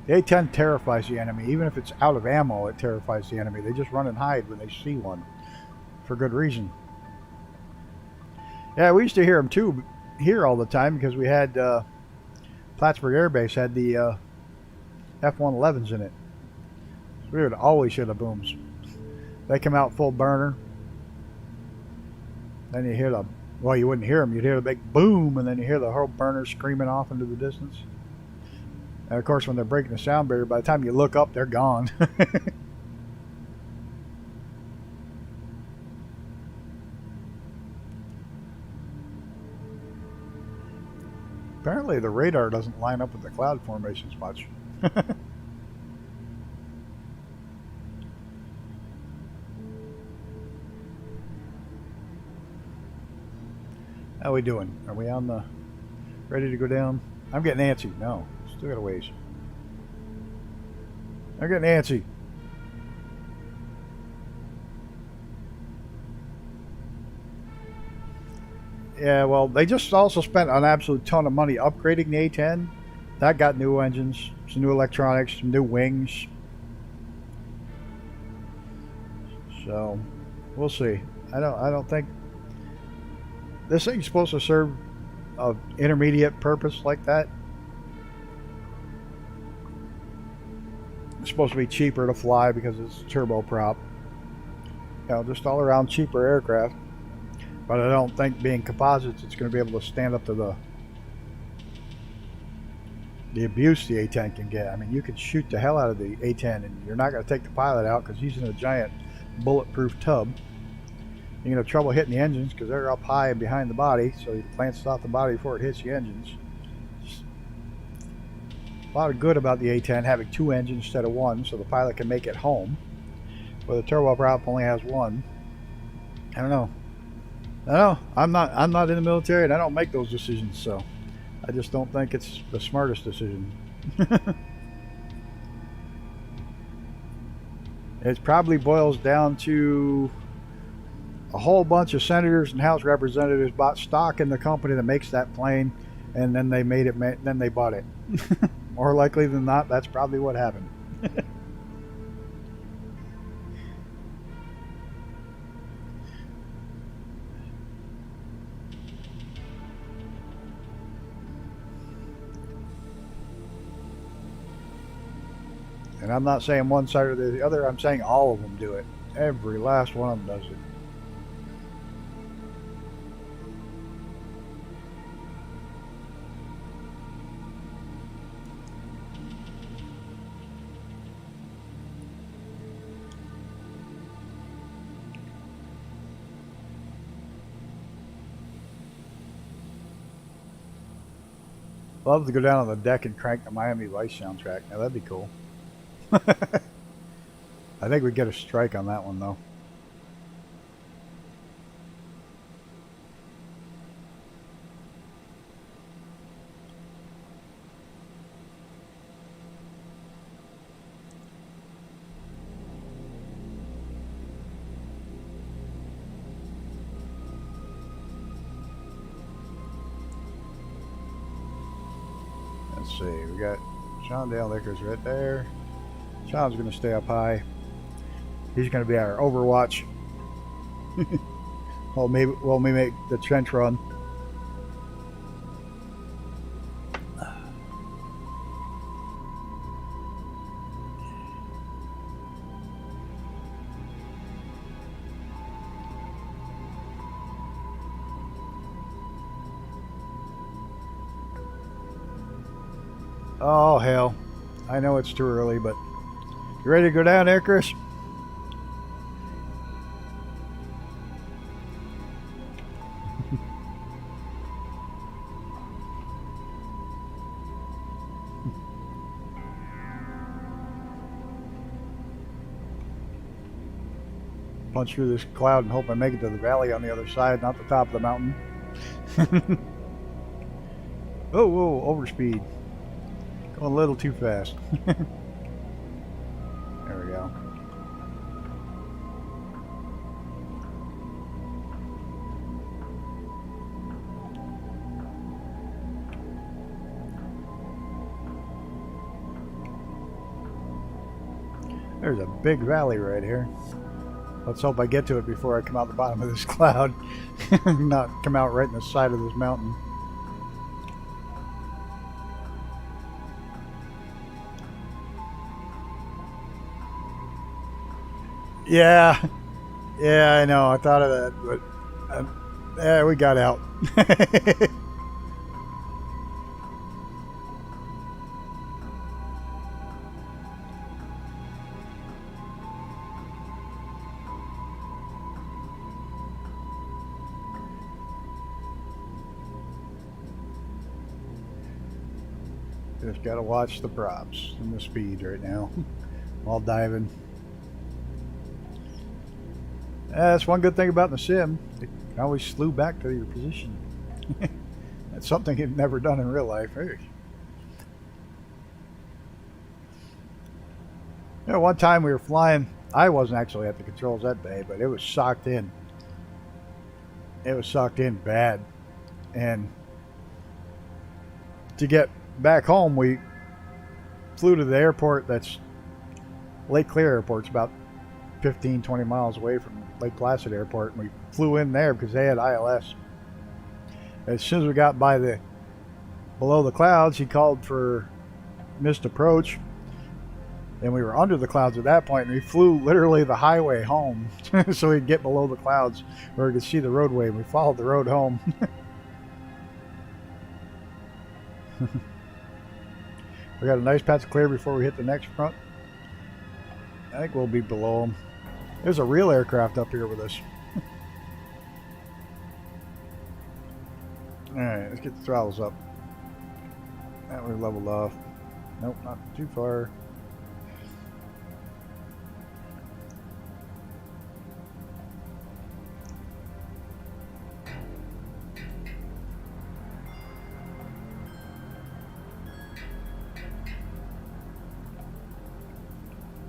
The A10 terrifies the enemy. Even if it's out of ammo, it terrifies the enemy. They just run and hide when they see one, for good reason. Yeah, we used to hear them too, here all the time because we had Plattsburgh Air Base had the F-111s in it. So we would always hear the booms. They come out full burner. Then you hear the, well, you wouldn't hear them. You'd hear the big boom, and then you hear the whole burner screaming off into the distance. And of course, when they're breaking the sound barrier, by the time you look up, they're gone. Apparently, the radar doesn't line up with the cloud formations much. How we doing? Are we on the ready to go down? I'm getting antsy. No, still got a ways. I'm getting antsy. Yeah, well, they just also spent an absolute ton of money upgrading the A10. That got new engines, some new electronics, some new wings. So, we'll see. I don't think this thing's supposed to serve an intermediate purpose like that. It's supposed to be cheaper to fly because it's turboprop. You know, just all around cheaper aircraft. But I don't think being composites, it's going to be able to stand up to the abuse the A10 can get. I mean, you can shoot the hell out of the A10 and you're not going to take the pilot out because he's in a giant bulletproof tub. You're going to have trouble hitting the engines because they're up high and behind the body, so you glance off the body before it hits the engines. A lot of good about the A10 having two engines instead of one, so the pilot can make it home. Where the turboprop only has one. I don't know. I'm not in the military, and I don't make those decisions, so I just don't think it's the smartest decision. It probably boils down to a whole bunch of senators and House representatives bought stock in the company that makes that plane, and then they made it. Then they bought it. More likely than not, that's probably what happened. And I'm not saying one side or the other. I'm saying all of them do it. Every last one of them does it. Love to go down on the deck and crank the Miami Vice soundtrack. Now that'd be cool. I think we'd get a strike on that one though. Let's see, we got Sean Dale Lickers right there. Sean's going to stay up high. He's going to be our Overwatch. While we make the trench run. Oh, hell. I know it's too early, but you ready to go down there, Chris? Punch through this cloud and hope I make it to the valley on the other side, not the top of the mountain. Oh, whoa, overspeed. Going a little too fast. There we go. There's a big valley right here. Let's hope I get to it before I come out the bottom of this cloud. Not come out right in the side of this mountain. Yeah. Yeah, I know. I thought of that, but yeah, we got out. Just gotta watch the props and the speed right now while diving. That's one good thing about the sim. You can always slew back to your position. That's something you've never done in real life. Hey. You know, one time we were flying. I wasn't actually at the controls that day, but it was socked in. It was socked in bad. And to get back home, we flew to the airport that's Lake Clear Airport's about 15-20 miles away from Lake Placid Airport, and we flew in there because they had ILS. As soon as we got by the below the clouds, he called for missed approach, and we were under the clouds at that point, and we flew literally the highway home so we'd get below the clouds where we could see the roadway, and we followed the road home. We got a nice patch of clear before we hit the next front. I think we'll be below them. There's a real aircraft up here with us. Alright, let's get the throttles up. That we're leveled off. Nope, not too far.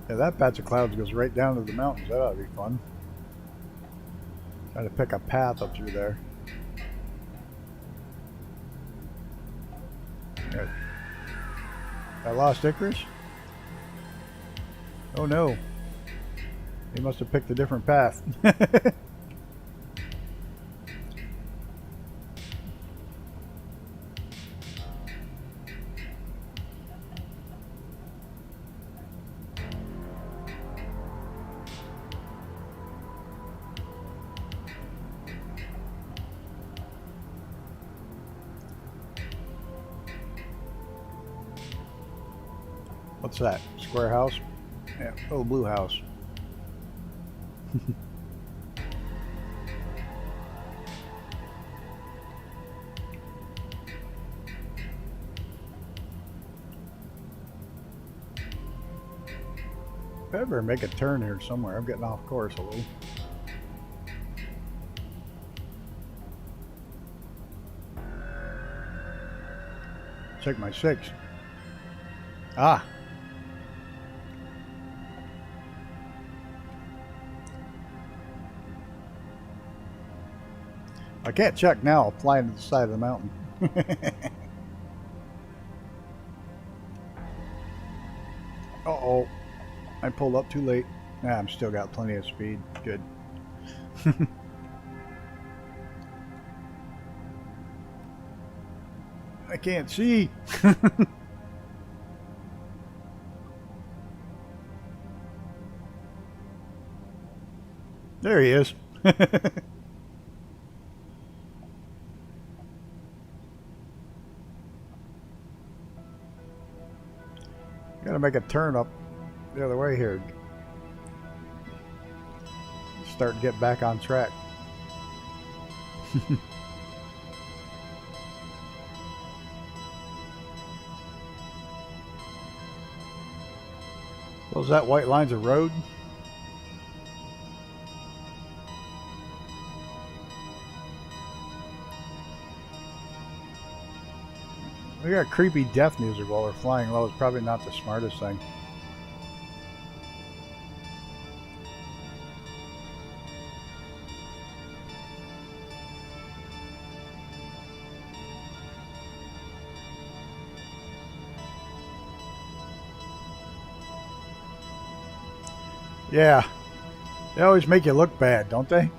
Yeah, that patch of clouds goes right down to the mountains. That ought to be fun. Try to pick a path up through there. Good. I lost Icarus? Oh no. He must have picked a different path. What's that? Square house? Yeah, little blue house. I better make a turn here somewhere. I'm getting off course a little. Check my 6. Ah. I can't check now. I'll fly into the side of the mountain. Uh-oh. I pulled up too late. Nah, I'm still got plenty of speed. Good. I can't see. There he is. make a turn up the other way here. Start to get back on track. Those that white line's a road. We got creepy death music while we're flying low. It's probably not the smartest thing. Yeah, they always make you look bad, don't they?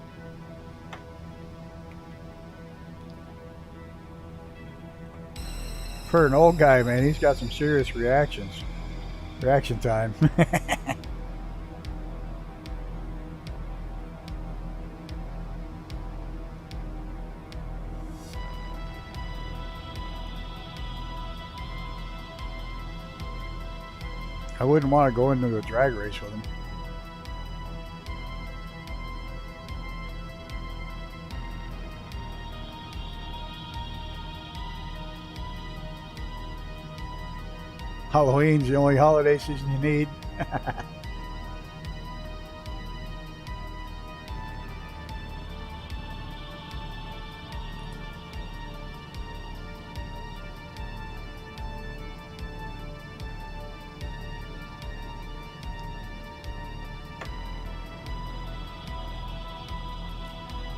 For an old guy, man, he's got some serious reactions. Reaction time. I wouldn't want to go into a drag race with him. Halloween's the only holiday season you need.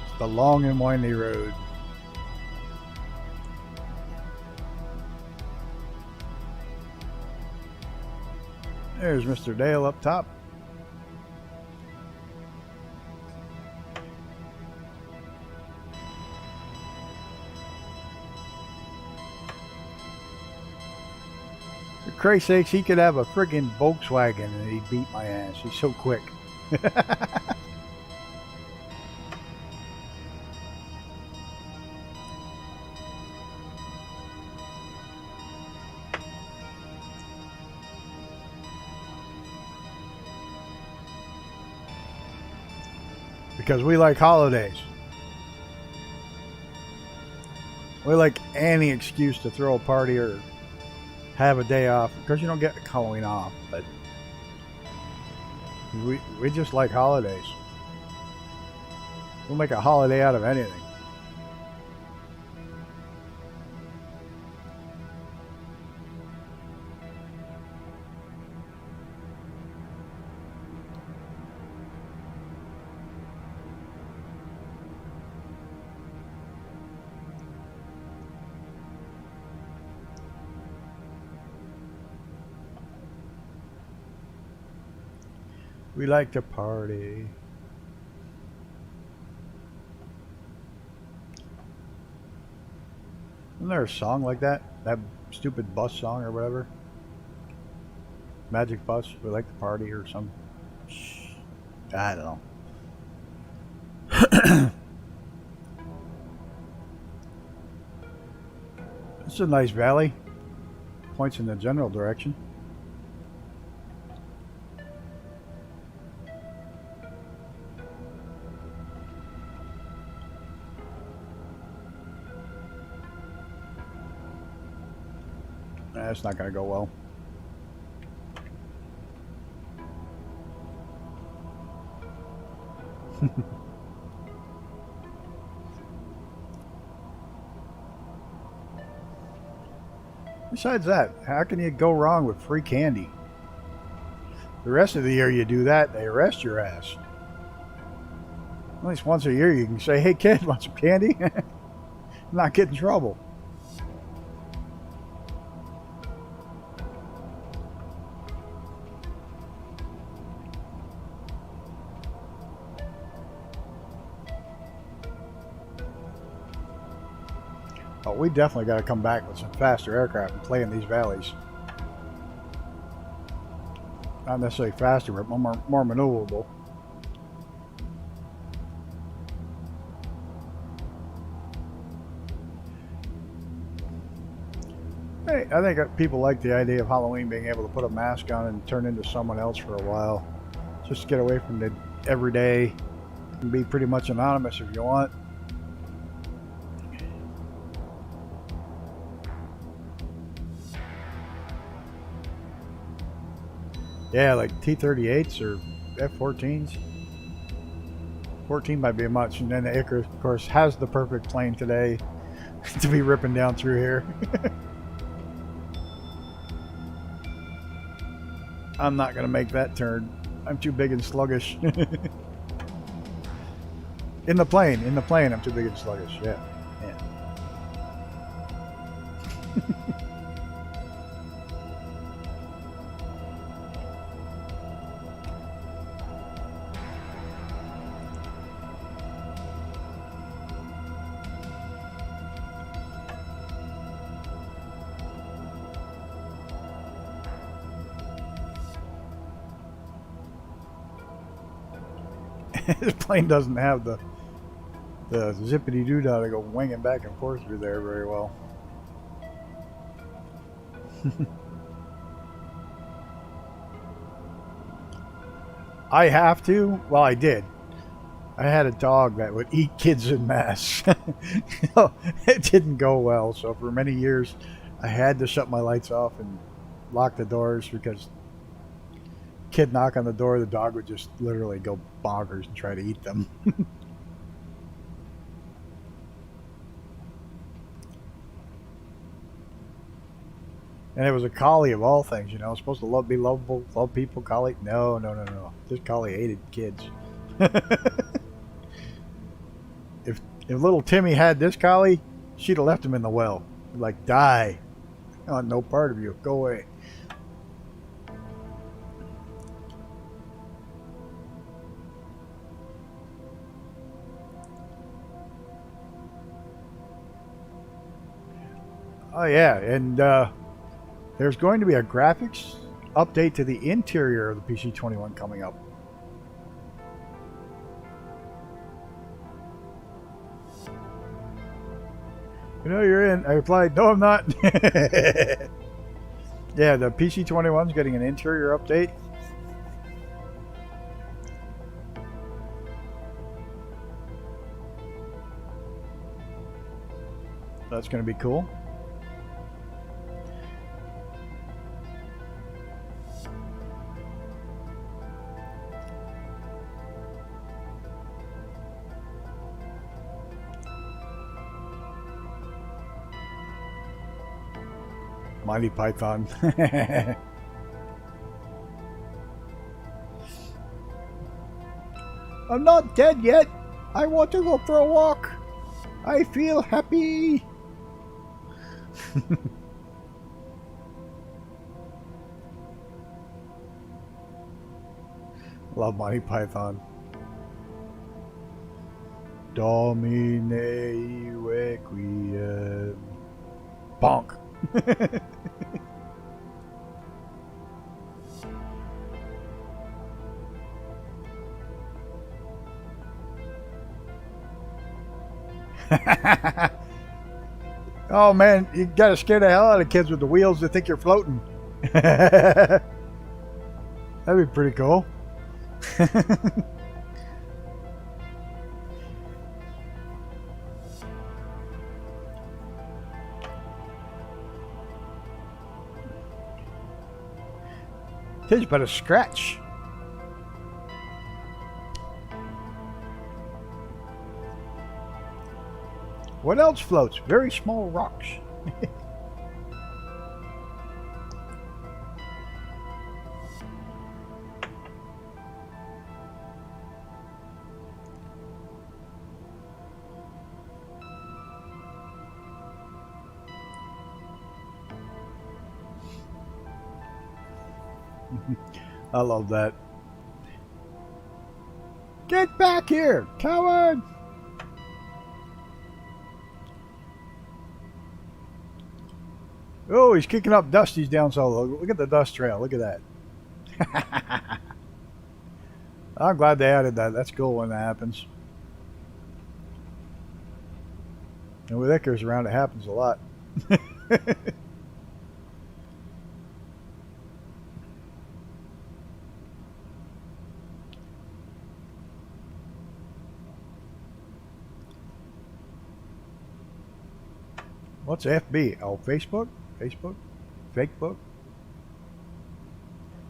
It's the long and windy road. There's Mr. Dale up top. For Christ's sakes, he could have a friggin' Volkswagen and he'd beat my ass. He's so quick. Because we like holidays. We like any excuse to throw a party or have a day off. Because you don't get Halloween off, but we just like holidays. We'll make a holiday out of anything. We like to party. Isn't there a song like that? That stupid bus song or whatever? Magic Bus, we like to party or some... I don't know. It's a nice valley. Points in the general direction. That's not going to go well. Besides that, how can you go wrong with free candy? The rest of the year you do that, they arrest your ass. At least once a year you can say, hey kid, want some candy? Not get in trouble. Oh, we definitely got to come back with some faster aircraft and play in these valleys. Not necessarily faster, but more maneuverable. Hey, I think people like the idea of Halloween being able to put a mask on and turn into someone else for a while. Just to get away from the everyday and be pretty much anonymous if you want. Yeah, like T-38s or F-14s. 14 might be much, and then the Icarus, of course, has the perfect plane today to be ripping down through here. I'm not going to make that turn. I'm too big and sluggish. In the plane, I'm too big and sluggish. Yeah, yeah. This plane doesn't have the zippity doo dah to go winging back and forth through there very well. I have to. Well, I did. I had a dog that would eat kids en masse. It didn't go well, so for many years I had to shut my lights off and lock the doors because kid knock on the door, the dog would just literally go bonkers and try to eat them. And it was a collie of all things, you know, supposed to be lovable, love people, collie. No, no, no, no. This collie hated kids. If little Timmy had this collie, she'd have left him in the well. Like, die. I want no part of you. Go away. Oh, yeah. And there's going to be a graphics update to the interior of the PC-21 coming up. You know you're in. I replied, no, I'm not. Yeah, the PC-21 is getting an interior update. That's going to be cool. Monty Python. I'm not dead yet. I want to go for a walk. I feel happy. Love Monty Python. Domine requiem. Bonk. Oh man, you gotta scare the hell out of kids with the wheels that think you're floating. That'd be pretty cool. Kids but a scratch. What else floats? Very small rocks. I love that. Get back here, coward! Oh, he's kicking up dust. He's down solo. Look at the dust trail. Look at that. I'm glad they added that. That's cool when that happens. And with Icarus around, it happens a lot. What's FB? Oh, Facebook? Facebook? Fake book?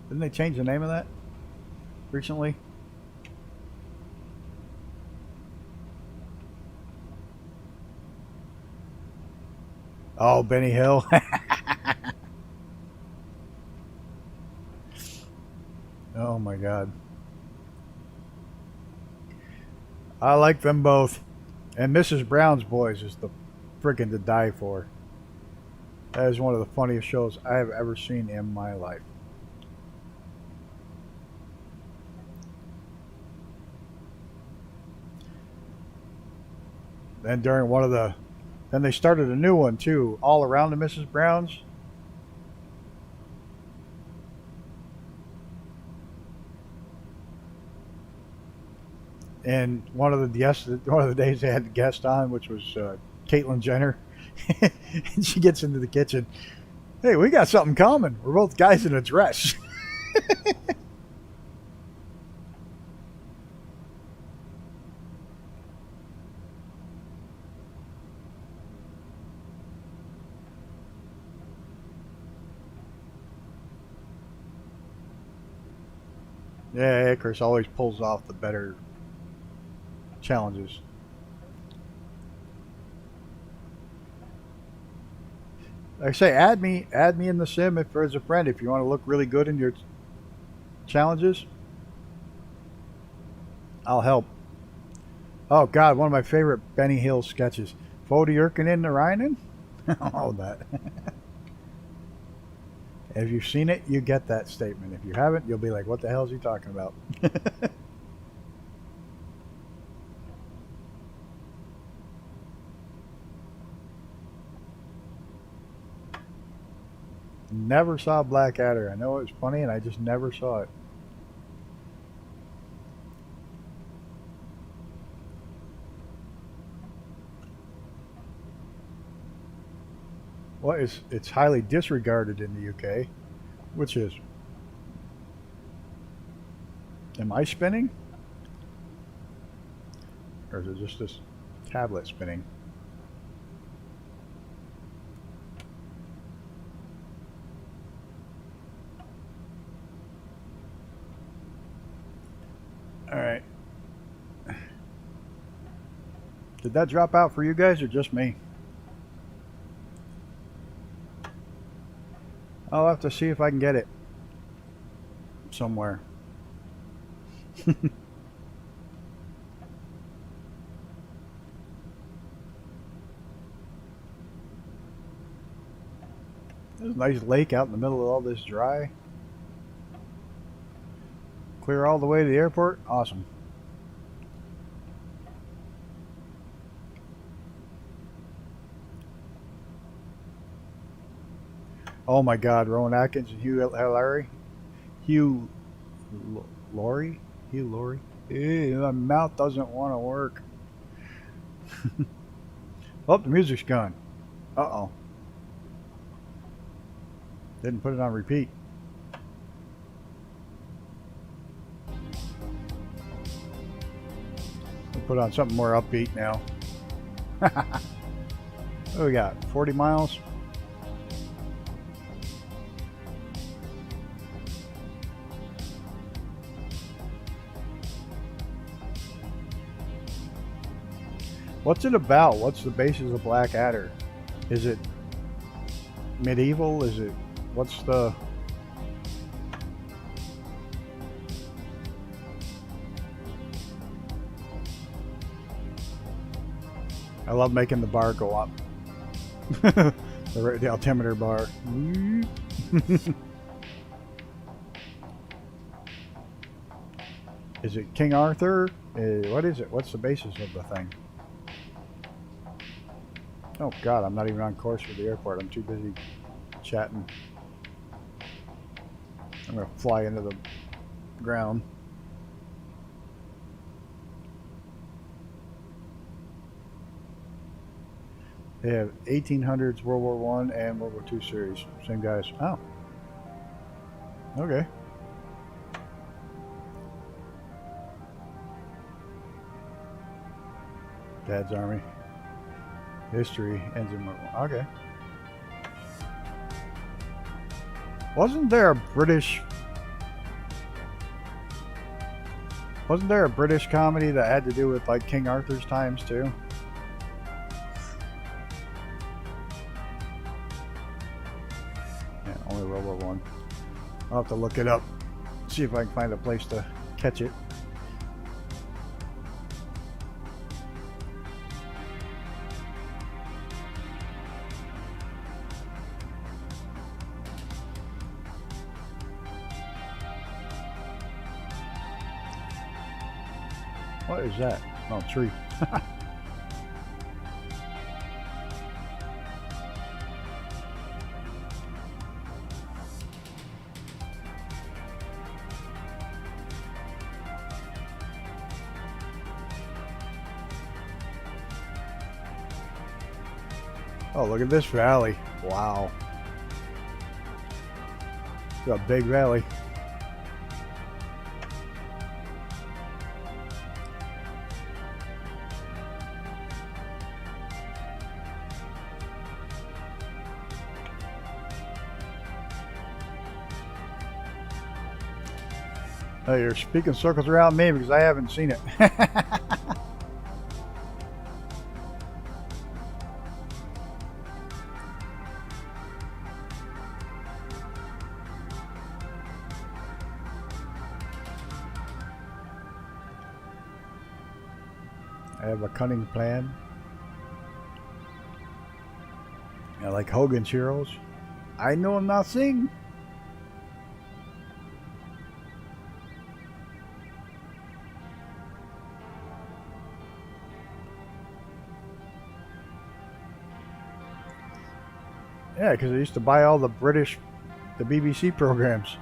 Didn't they change the name of that recently? Oh, Benny Hill. Oh my God. I like them both. And Mrs. Brown's Boys is the friggin' to die for. That is one of the funniest shows I have ever seen in my life. Then during one of the, then they started a new one too, all around the Mrs. Browns. And one of the guests, one of the days they had the guest on, which was Caitlyn Jenner, and she gets into the kitchen. Hey, we got something common. We're both guys in a dress. Yeah, Chris always pulls off the better challenges. Like I say, add me in the sim if as a friend if you want to look really good in your challenges. I'll help. Oh God, one of my favorite Benny Hill sketches. Fodi Yerkin in the Rhinen? All that. If you've seen it, you get that statement. If you haven't, you'll be like, what the hell is he talking about? Never saw Blackadder. I know it was funny and I just never saw it. Well, it's highly disregarded in the UK, which is, am I spinning? Or is it just this tablet spinning? All right. Did that drop out for you guys or just me? I'll have to see if I can get it somewhere. There's a nice lake out in the middle of all this dry. Clear all the way to the airport. Awesome. Oh my God, Rowan Atkins and Hugh Laurie. Hugh Laurie? Hugh Laurie? Ew, my mouth doesn't want to work. Oh, the music's gone. Uh-oh. Didn't put it on repeat. We'll put on something more upbeat now. What do we got? 40 miles? What's it about? What's the basis of Blackadder? Is it medieval? Is it, what's the... I love making the bar go up. the altimeter bar. Is it King Arthur? What is it? What's the basis of the thing? Oh God, I'm not even on course for the airport. I'm too busy chatting. I'm gonna fly into the ground. They have 1800s, World War One, and World War II series. Same guys. Oh. Okay. Dad's Army. History ends in okay. Wasn't there a British comedy that had to do with like King Arthur's times too? Yeah, only World War One. I'll have to look it up, see if I can find a place to catch it. What is that? Oh, tree. Oh, look at this valley. Wow. It's a big valley. Oh, you're speaking circles around me because I haven't seen it. I have a cunning plan. I like Hogan's Heroes. I know nothing. Yeah, because I used to buy all the BBC programs.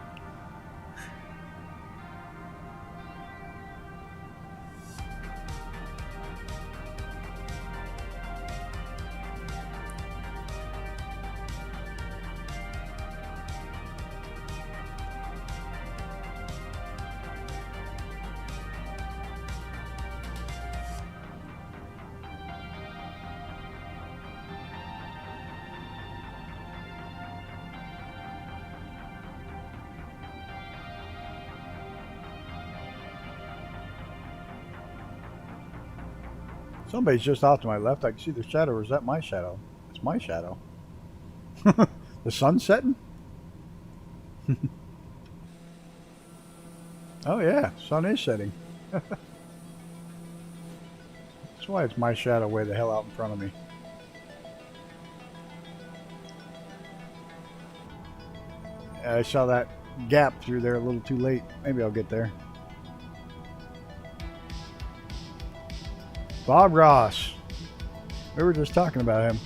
Somebody's just off to my left. I can see the shadow. Or is that my shadow? It's my shadow. The sun's setting? Oh yeah, sun is setting. That's why it's my shadow way the hell out in front of me. I saw that gap through there a little too late. Maybe I'll get there. Bob Ross. We were just talking about him.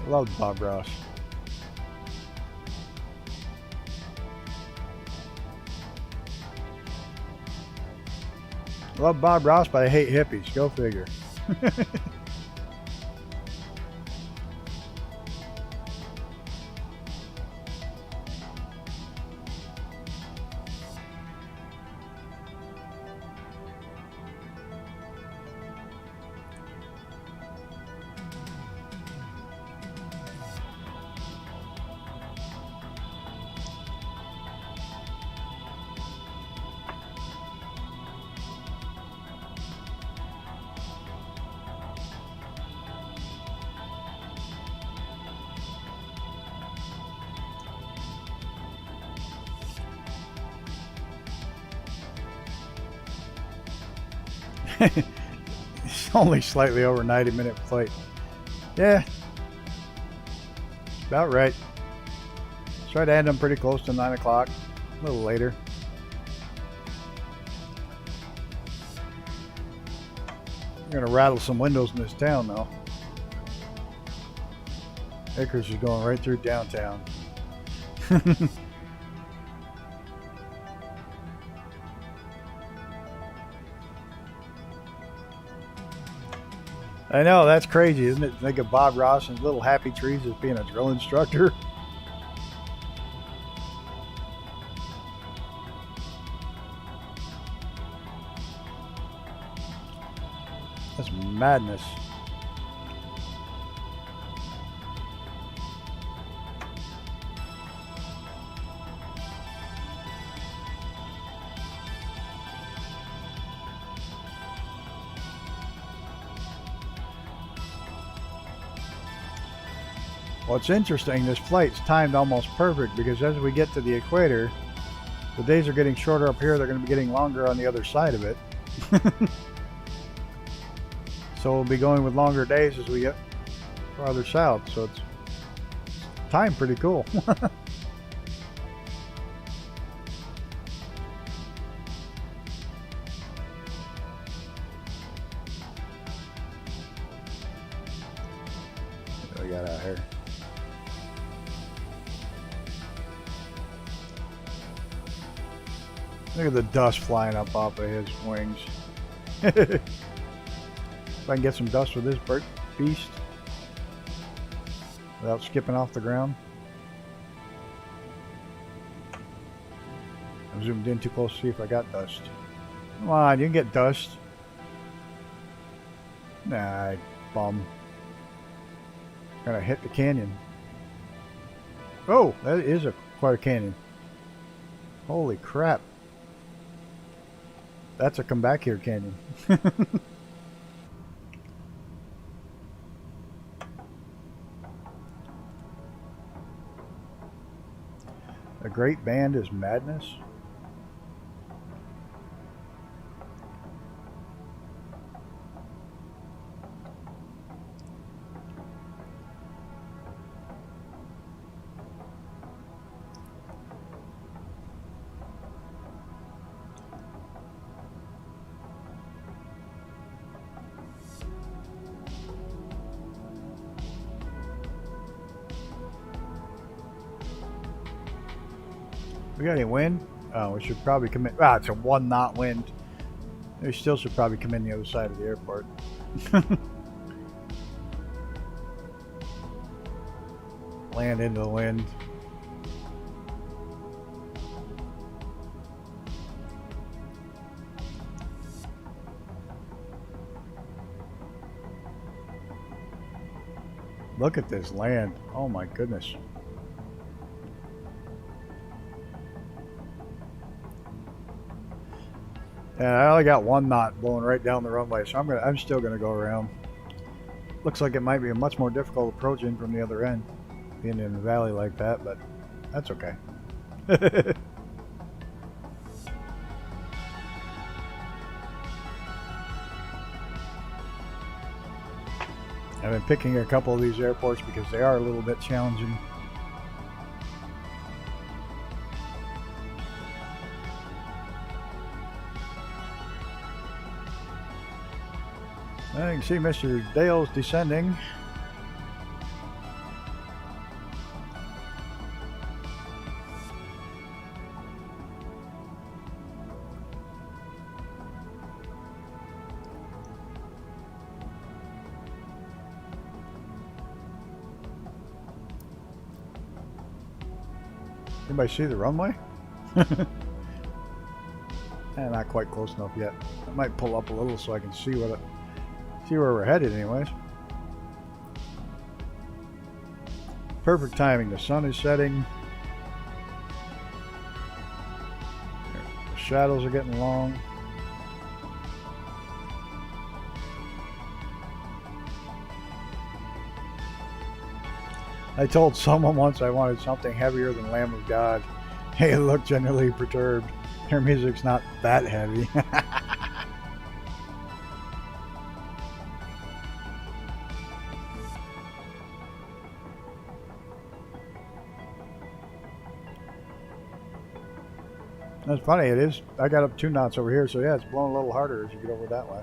Loved Bob Ross. Love Bob Ross, but I hate hippies. Go figure. It's only slightly over 90-minute flight. Yeah, about right. Try to end them pretty close to 9 o'clock, a little later. I'm gonna rattle some windows in this town though. Acres is going right through downtown. I know, that's crazy, isn't it? Think of Bob Ross and his little happy trees as being a drill instructor. madness. Well, it's interesting, this flight's timed almost perfect because as we get to the equator, the days are getting shorter up here, they're going to be getting longer on the other side of it. So we'll be going with longer days as we get farther south, so it's timed pretty cool. What do we got out here? Look at the dust flying up off of his wings. If I can get some dust with this beast without skipping off the ground. I zoomed in too close to see if I got dust. Come on, you can get dust. Nah, bum. Gonna hit the canyon. Oh, that is quite a canyon. Holy crap. That's a come back here canyon. A great band is madness. We got any wind? Oh, we should probably come in. Ah, it's a 1 knot wind. We still should probably come in the other side of the airport. Land into the wind. Look at this land. Oh my goodness. Yeah, I only got 1 knot blowing right down the runway, so I'm still gonna go around. Looks like it might be a much more difficult approach in from the other end, being in a valley like that, but that's okay. I've been picking a couple of these airports because they are a little bit challenging. You can see Mr. Dale's descending. Anybody see the runway? Not quite close enough yet. I might pull up a little so I can see where we're headed anyways. Perfect timing. The sun is setting. The shadows are getting long. I told someone once I wanted something heavier than Lamb of God. Hey, it looked generally perturbed. Their music's not that heavy. That's funny, it is. I got up 2 knots over here, so yeah, it's blowing a little harder as you get over that way.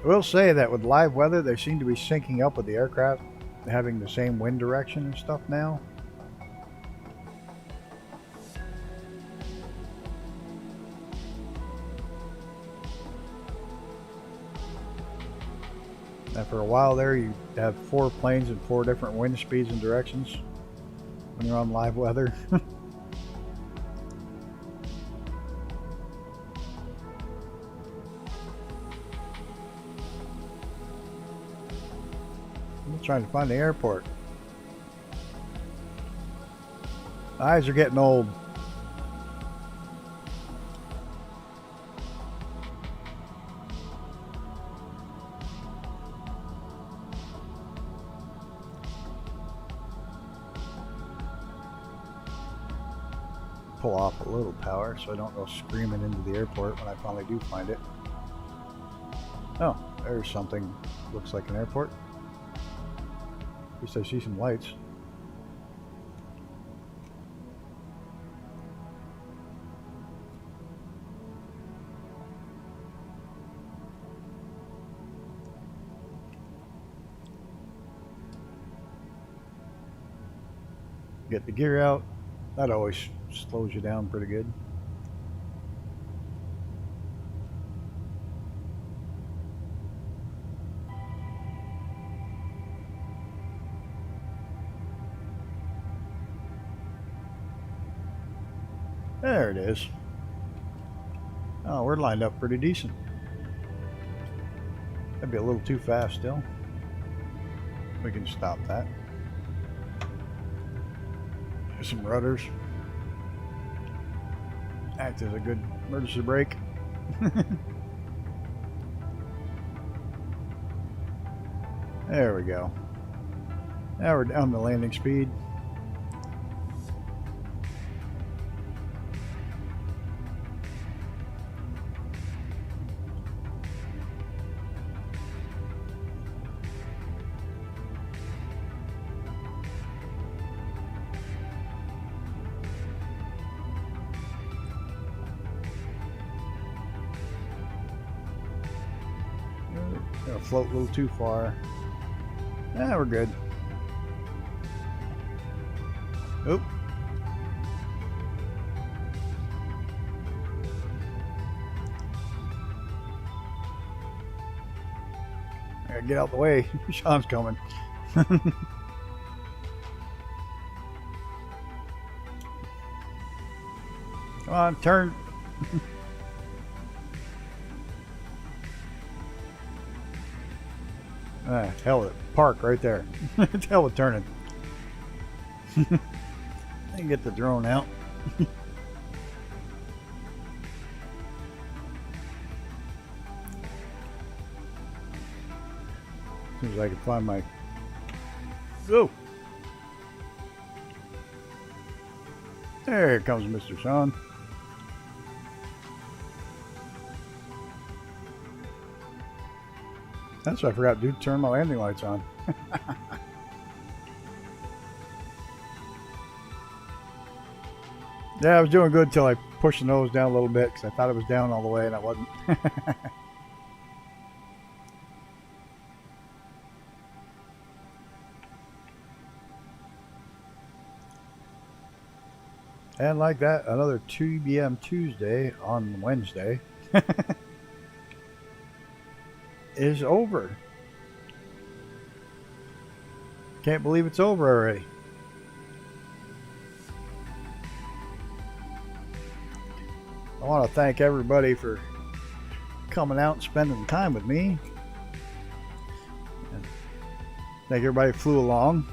I will say that with live weather, they seem to be syncing up with the aircraft, having the same wind direction and stuff now. And for a while there, you have 4 planes and 4 different wind speeds and directions when you're on live weather. trying to find the airport. Eyes are getting old. Pull off a little power so I don't go screaming into the airport when I finally do find it. Oh, there's something. Looks like an airport. At least I see some lights. Get the gear out. That always slows you down pretty good. There it is. Oh, we're lined up pretty decent. That'd be a little too fast still. We can stop that. There's some rudders. Act as a good emergency brake. There we go. Now we're down to landing speed. Gonna float a little too far. Yeah, we're good. Oop. I gotta get out the way. Sean's coming. Come on, turn. Hell with it. Park right there. Hell with turning. I can get the drone out. As soon as I can find my... Oh! There comes Mr. Sean. That's what I forgot to do, turn my landing lights on. Yeah, I was doing good till I pushed the nose down a little bit because I thought it was down all the way and I wasn't. And like that, another TBM Tuesday on Wednesday is over. Can't believe it's over already. I want to thank everybody for coming out and spending time with me. And thank everybody who flew along.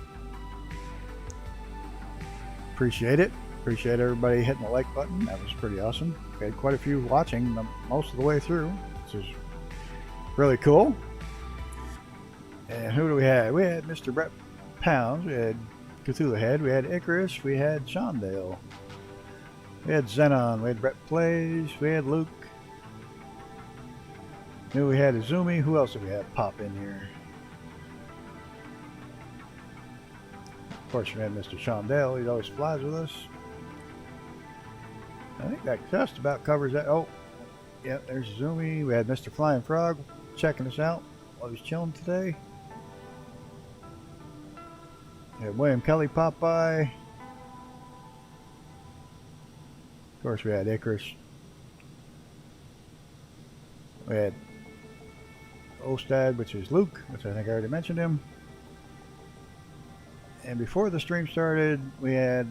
Appreciate it. Appreciate everybody hitting the like button. That was pretty awesome. We had quite a few watching most of the way through, which is really cool. And who do we have? We had Mr. Brett Pounds. We had Cthulhu Head. We had Icarus. We had Shondale. We had Xenon. We had Brett Plays. We had Luke. Knew we had Izumi. Who else did we have pop in here? Of course, we had Mr. Shondale. He always flies with us. I think that just about covers that. Oh, yeah, there's Izumi. We had Mr. Flying Frog checking us out while he was chilling today. We had William Kelly pop by. Of course, we had Icarus. We had Ostad, which is Luke, which I think I already mentioned him. And before the stream started, we had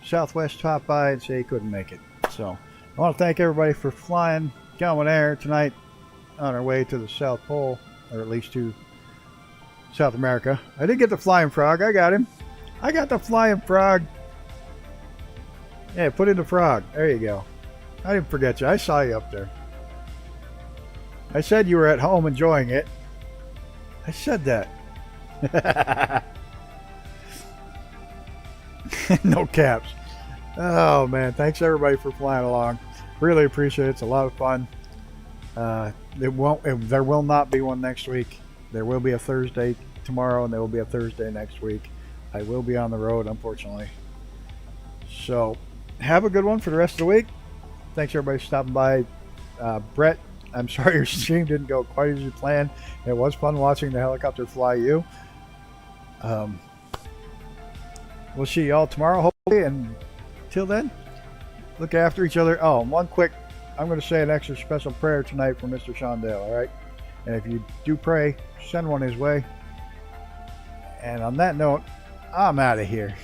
Southwest pop by and say he couldn't make it. So I want to thank everybody for flying Common Air tonight on our way to the South Pole, or at least to South America. I did get the flying frog. I got him. I got the flying frog. Yeah, put in the frog. There you go. I didn't forget you. I saw you up there. I said you were at home enjoying it. I said that. No caps. Oh man, thanks everybody for flying along. Really appreciate it. It's a lot of fun. There will not be one next week. There will be a Thursday tomorrow, and there will be a Thursday next week. I will be on the road, unfortunately. So, have a good one for the rest of the week. Thanks everybody for stopping by. Brett, I'm sorry your stream didn't go quite as you planned. It was fun watching the helicopter fly you. We'll see y'all tomorrow, hopefully, and till then, look after each other. Oh, one quick, I'm going to say an extra special prayer tonight for Mr. Shondale, all right? And if you do pray, send one his way. And on that note, I'm out of here.